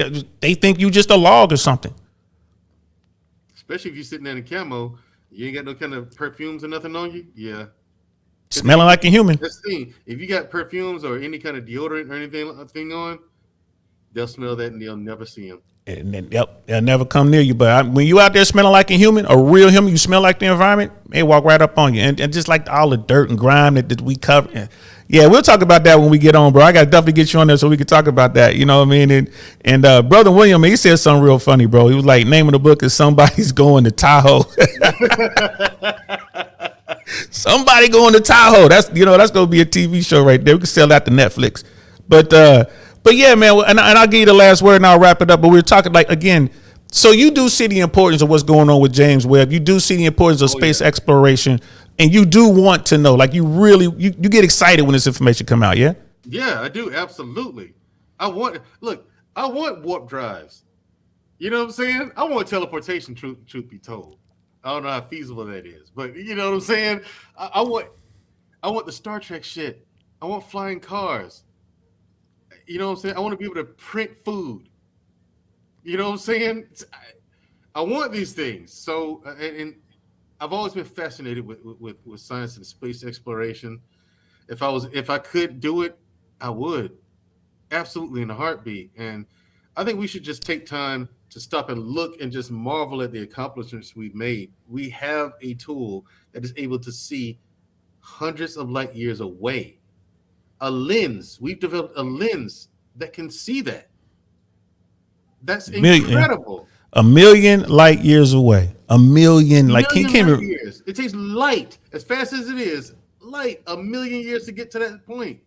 think you just a log or something. Especially if you're sitting there in camo, you ain't got no kind of perfumes or nothing on you. Yeah. Smelling like a human. That's the thing. If you got perfumes or any kind of deodorant or anything on, they'll smell that and they'll never see them. And then, they'll never come near you. But when you out there smelling like a human, a real human, you smell like the environment, they walk right up on you. And just like all the dirt and grime that we cover. Yeah, we'll talk about that when we get on, bro. I got to definitely get you on there so we can talk about that. You know what I mean? And Brother William, he said something real funny, bro. He was like, name of the book is Somebody's Going to Tahoe. Somebody going to Tahoe. That's going to be a TV show right there. We can sell that to Netflix. But yeah, man, and I'll give you the last word and I'll wrap it up. But we're talking like, again, so you do see the importance of what's going on with James Webb. You do see the importance of space exploration, and you do want to know, like you really, you get excited when this information come out. Yeah. Yeah, I do. Absolutely. I want warp drives. You know what I'm saying? I want teleportation, truth be told. I don't know how feasible that is, but you know what I'm saying? I want the Star Trek shit. I want flying cars. You know what I'm saying? I want to be able to print food. You know what I'm saying? I want these things. So, and I've always been fascinated with science and space exploration. If I could do it, I would. Absolutely, in a heartbeat. And I think we should just take time to stop and look and just marvel at the accomplishments we've made. We have a tool that is able to see hundreds of light years away. A lens. We've developed a lens that can see that. That's incredible. 1 million light years away. 1 million. Like, can years. It takes light, as fast as it is, light, 1,000,000 years to get to that point.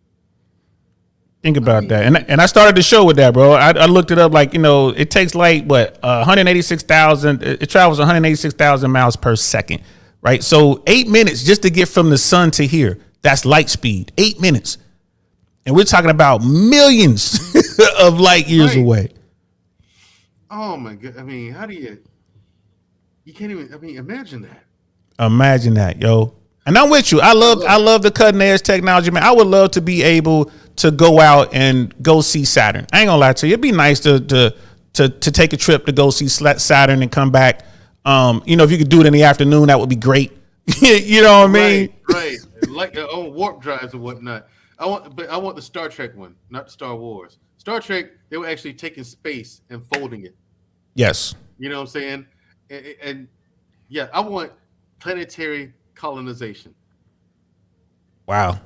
Think about that. And I started the show with that, bro. I looked it up. Like, it takes light, 186,000. It travels 186,000 miles per second, right? So 8 minutes just to get from the sun to here. That's light speed. 8 minutes. And we're talking about millions of light years away. Oh my God. I mean, how do you can't even, imagine that. Imagine that, yo. And I'm with you. I love the cutting edge technology, man. I would love to be able to go out and go see Saturn. I ain't gonna lie to you. It'd be nice to take a trip to go see Saturn and come back. If you could do it in the afternoon, that would be great. You know what I mean? Right. Like on warp drives or whatnot. I want the Star Trek one, not the Star Wars. Star Trek, they were actually taking space and folding it. Yes. You know what I'm saying? And yeah, I want planetary colonization. Wow.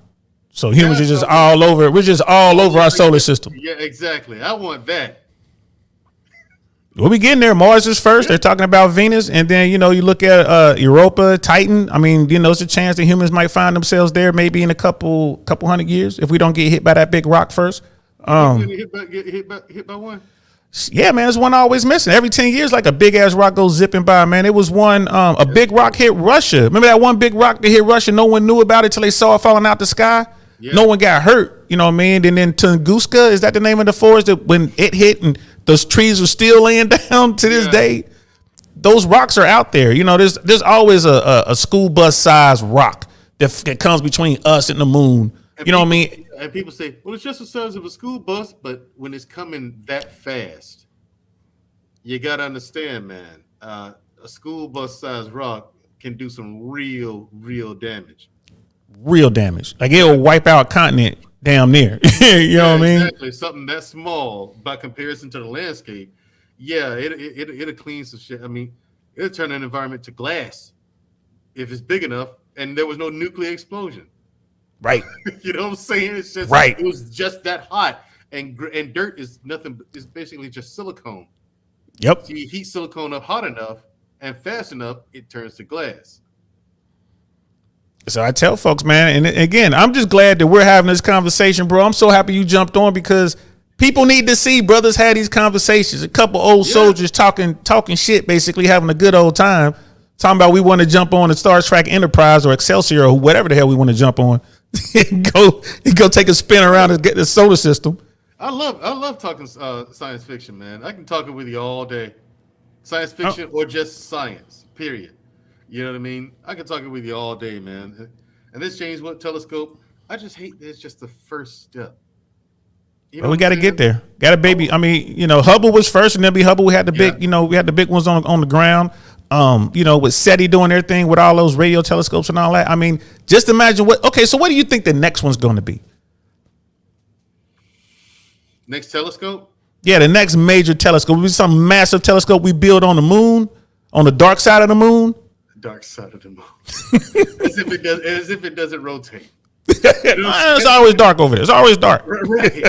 So humans are just all over. We're just all over our solar system. Yeah, exactly. I want that. We'll be getting there. Mars is first. They're talking about Venus. And then, you look at Europa, Titan. I mean, there's a chance that humans might find themselves there maybe in a couple hundred years if we don't get hit by that big rock first. Get hit by one? Yeah, man, there's one always missing. Every 10 years, like a big ass rock goes zipping by, man. It was one, a big rock hit Russia. Remember that one big rock that hit Russia? No one knew about it till they saw it falling out the sky. Yeah. No one got hurt. You know what I mean? And then Tunguska, is that the name of the forest that when it hit and those trees are still laying down to this day? Those rocks are out there. There's always a school bus size rock that comes between us and the moon. And what I mean? And people say, well, it's just the size of a school bus, but when it's coming that fast, you got to understand, man, a school bus size rock can do some real damage. Real damage. Like it'll wipe out a continent damn near. You know what I mean? Exactly. Something that small by comparison to the landscape. Yeah, it'll clean some shit. I mean, it'll turn an environment to glass if it's big enough and there was no nuclear explosion. Right. You know what I'm saying? It's just right. It was just that hot, and dirt is nothing. It's basically just silicone. Yep. So you heat silicone up hot enough and fast enough, it turns to glass. So I tell folks, man, and again, I'm just glad that we're having this conversation, bro. I'm so happy you jumped on because people need to see brothers had these conversations. A couple old soldiers talking shit, basically having a good old time. Talking about we want to jump on the Star Trek Enterprise or Excelsior or whatever the hell we want to jump on. go take a spin around and get the solar system. I love talking science fiction, man. I can talk it with you all day. Science fiction or just science, period. You know what I mean? I can talk it with you all day, man. And this James Webb telescope, I just hate that it's just the first step. But we got to get there. Got a baby. I mean, Hubble was first, and then Hubble. We had the big, we had the big ones on the ground. With SETI doing their thing with all those radio telescopes and all that. I mean, just imagine so what do you think the next one's going to be? Next telescope? Yeah, the next major telescope will be some massive telescope we build on the moon, on the dark side of the moon. Dark side of the moon. as if it doesn't rotate. It's always dark over there. It's always dark. Right.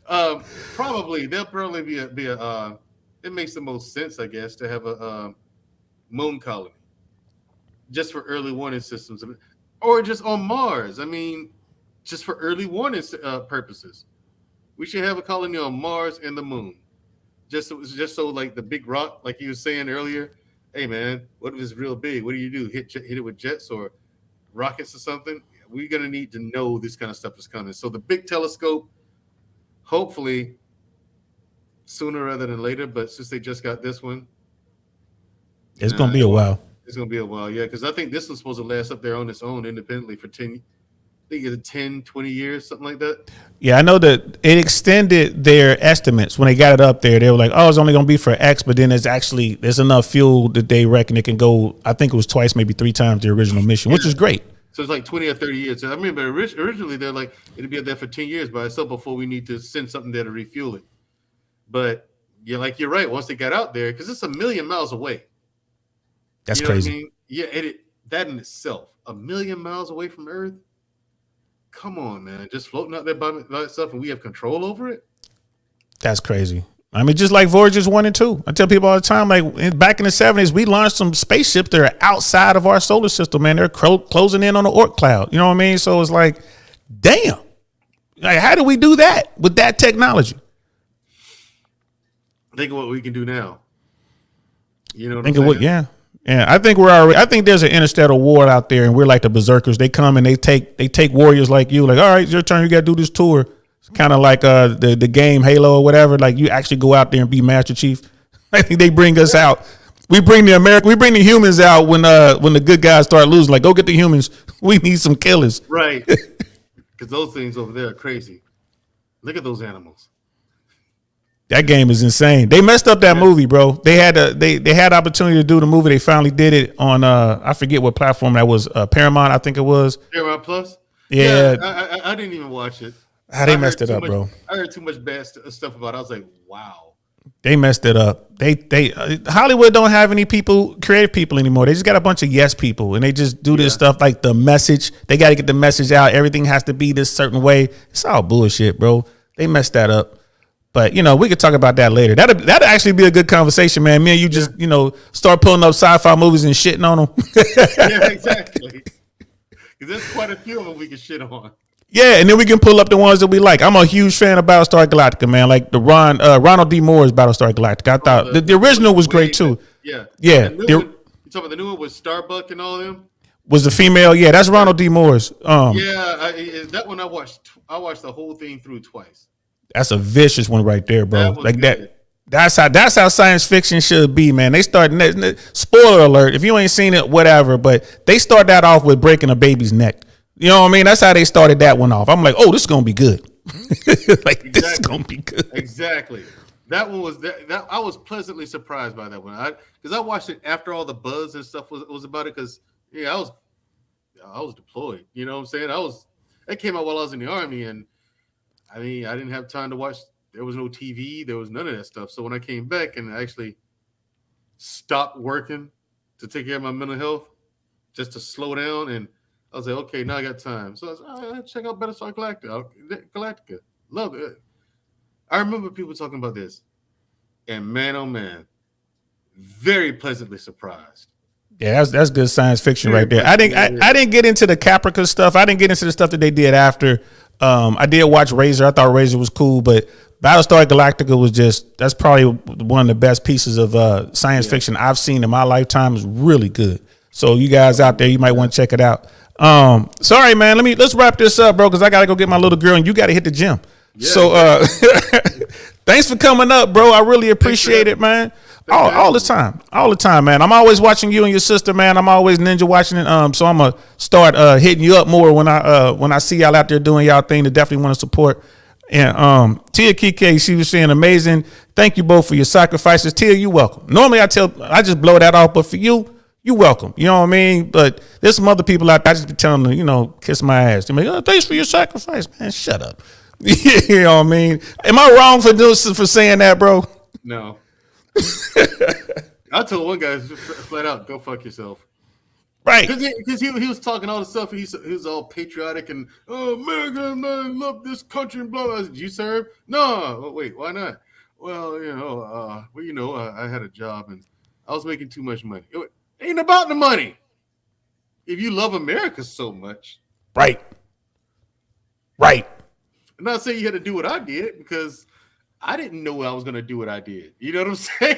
There'll probably be a it makes the most sense, I guess, to have a moon colony just for early warning systems, or just on Mars. I mean, just for early warning purposes. We should have a colony on Mars and the moon, just so like the big rock, like you were saying earlier. Hey, man, what if it's real big? What do you do? Hit it with jets or rockets or something? We're gonna need to know this kind of stuff is coming. So the big telescope, hopefully, sooner rather than later, but since they just got this one, it's going to be a while. It's going to be a while, yeah, because I think this one's supposed to last up there on its own independently for 10, I think it's 10, 20 years, something like that. Yeah, I know that it extended their estimates when they got it up there. They were like, oh, it's only going to be for X, but then there's enough fuel that they reckon it can go, I think it was twice, maybe 3 times the original mission, which is great. So it's like 20 or 30 years. So I remember originally they're like, it'll be up there for 10 years by itself before we need to send something there to refuel it. But you're right. Once they got out there, because it's 1,000,000 miles away. That's crazy. I mean? Yeah, that in itself, 1,000,000 miles away from Earth. Come on, man, just floating out there by itself, and we have control over it. That's crazy. I mean, just like Voyagers 1 and 2. I tell people all the time, like back in the 70s, we launched some spaceships that are outside of our solar system, man. They're closing in on the Oort cloud. You know what I mean? So it's like, damn. Like, how do we do that with that technology? Think of what we can do now. You know what Think I'm of saying? what, yeah. Yeah, I think there's an interstellar war out there, and we're like the berserkers. They come and they take warriors like you, like, all right, it's your turn. You got to do this tour. It's kind of like the game Halo or whatever. Like you actually go out there and be Master Chief. I think they bring us out. We bring the humans out when the good guys start losing. Like, go get the humans. We need some killers. Right. Because those things over there are crazy. Look at those animals. That game is insane. They messed up that movie, bro. They had opportunity to do the movie. They finally did it on I forget what platform that was. Paramount, I think it was. Paramount Plus. Yeah. I didn't even watch it. How they messed it up, bro. I heard too much bad stuff about it. I was like, wow. They messed it up. They Hollywood don't have any creative people anymore. They just got a bunch of yes people, and they just do this stuff like the message. They got to get the message out. Everything has to be this certain way. It's all bullshit, bro. They messed that up. But, we could talk about that later. That'd actually be a good conversation, man. Me and you just, start pulling up sci-fi movies and shitting on them. Yeah, exactly. Because there's quite a few of them we can shit on. Yeah, and then we can pull up the ones that we like. I'm a huge fan of Battlestar Galactica, man. Like the Ronald D. Moore's Battlestar Galactica. I thought the original was great, too. Yeah. Yeah. You talking about the new one with Starbuck and all them? Was the female? Yeah, that's Ronald D. Moore's. That one I watched the whole thing through twice. That's a vicious one right there, bro. Like good. That's how science fiction should be, man. They start spoiler alert. If you ain't seen it, whatever. But they start that off with breaking a baby's neck. You know what I mean? That's how they started that one off. I'm like, oh, this is gonna be good. This is gonna be good. Exactly. That one was that I was pleasantly surprised by that one. Because I watched it after all the buzz and stuff was about it. Because I was deployed. You know what I'm saying? It came out while I was in the Army, and I mean, I didn't have time to watch. There was no TV. There was none of that stuff. So when I came back and I actually stopped working to take care of my mental health, just to slow down, and I was like, okay, now I got time. So I was like, all right, check out Battlestar Galactica. Love it. I remember people talking about this, and man, oh man, very pleasantly surprised. Yeah, that's good science fiction right there. I didn't get into the Caprica stuff. I didn't get into the stuff that they did after. I did watch Razor. I thought Razor was cool, but Battlestar Galactica was that's probably one of the best pieces of science fiction I've seen in my lifetime. It's really good. So you guys out there, you might want to check it out. Sorry, man. Let's wrap this up, bro, because I gotta go get my little girl, and you gotta hit the gym. Yeah. So thanks for coming up, bro. I really appreciate it, man. All the time, man. I'm always watching you and your sister, man. I'm always ninja watching it. So I'm gonna start hitting you up more when I see y'all out there doing y'all thing. To definitely want to support. And Tia Kike, she was saying amazing. Thank you both for your sacrifices. Tia, you welcome. Normally I just blow that off, but for you, you welcome. You know what I mean? But there's some other people out there I just be telling them, kiss my ass. They're like, oh, thanks for your sacrifice, man. Shut up. You know what I mean? Am I wrong for saying that, bro? No. I told one guy flat out, go fuck yourself. Right. Because he was talking all the stuff. He was all patriotic and, oh, America, I love this country and blah, blah. Did you serve? No. Oh, wait, why not? Well, I had a job and I was making too much money. It ain't about the money. If you love America so much. Right. I'm not saying you had to do what I did because I didn't know I was going to do what I did. You know what I'm saying?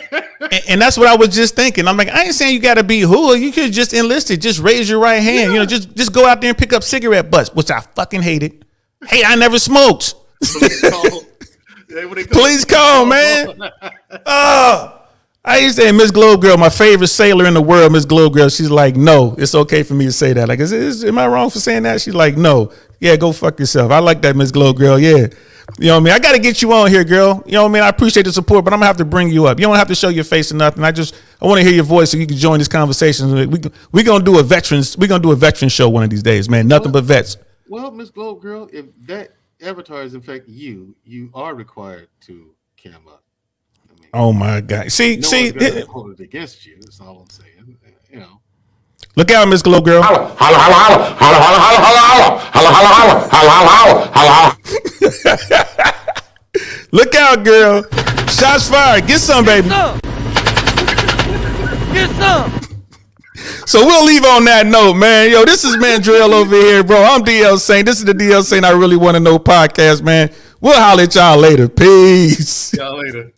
and that's what I was just thinking. I'm like, I ain't saying you got to be hood. You could just enlist it. Just raise your right hand. Yeah. Just go out there and pick up cigarette butts, which I fucking hated. Hey, I never smoked. Please call, man. I used to say Miss Globe Girl, my favorite sailor in the world, Miss Globe Girl. She's like, no, it's okay for me to say that. Like, am I wrong for saying that? She's like, no. Yeah, go fuck yourself. I like that, Miss Globe Girl. Yeah. You know what I mean? I got to get you on here, girl. You know what I mean? I appreciate the support, but I'm going to have to bring you up. You don't have to show your face or nothing. I want to hear your voice so you can join this conversation. We're going to do a veteran show one of these days, man. Nothing but vets. Well, Miss Globe Girl, if that avatar is in fact you are required to cam up. I mean, oh my God. See, hold it against you. That's all I'm saying. Look out, Miss Globe Girl. Look out, girl. Shots fired. Get some, baby. Get some. So we'll leave on that note, man. Yo, this is Mandrell over here, bro. I'm DL Saint. This is the DL Saint I Really Want to Know podcast, man. We'll holler at y'all later. Peace. Y'all later.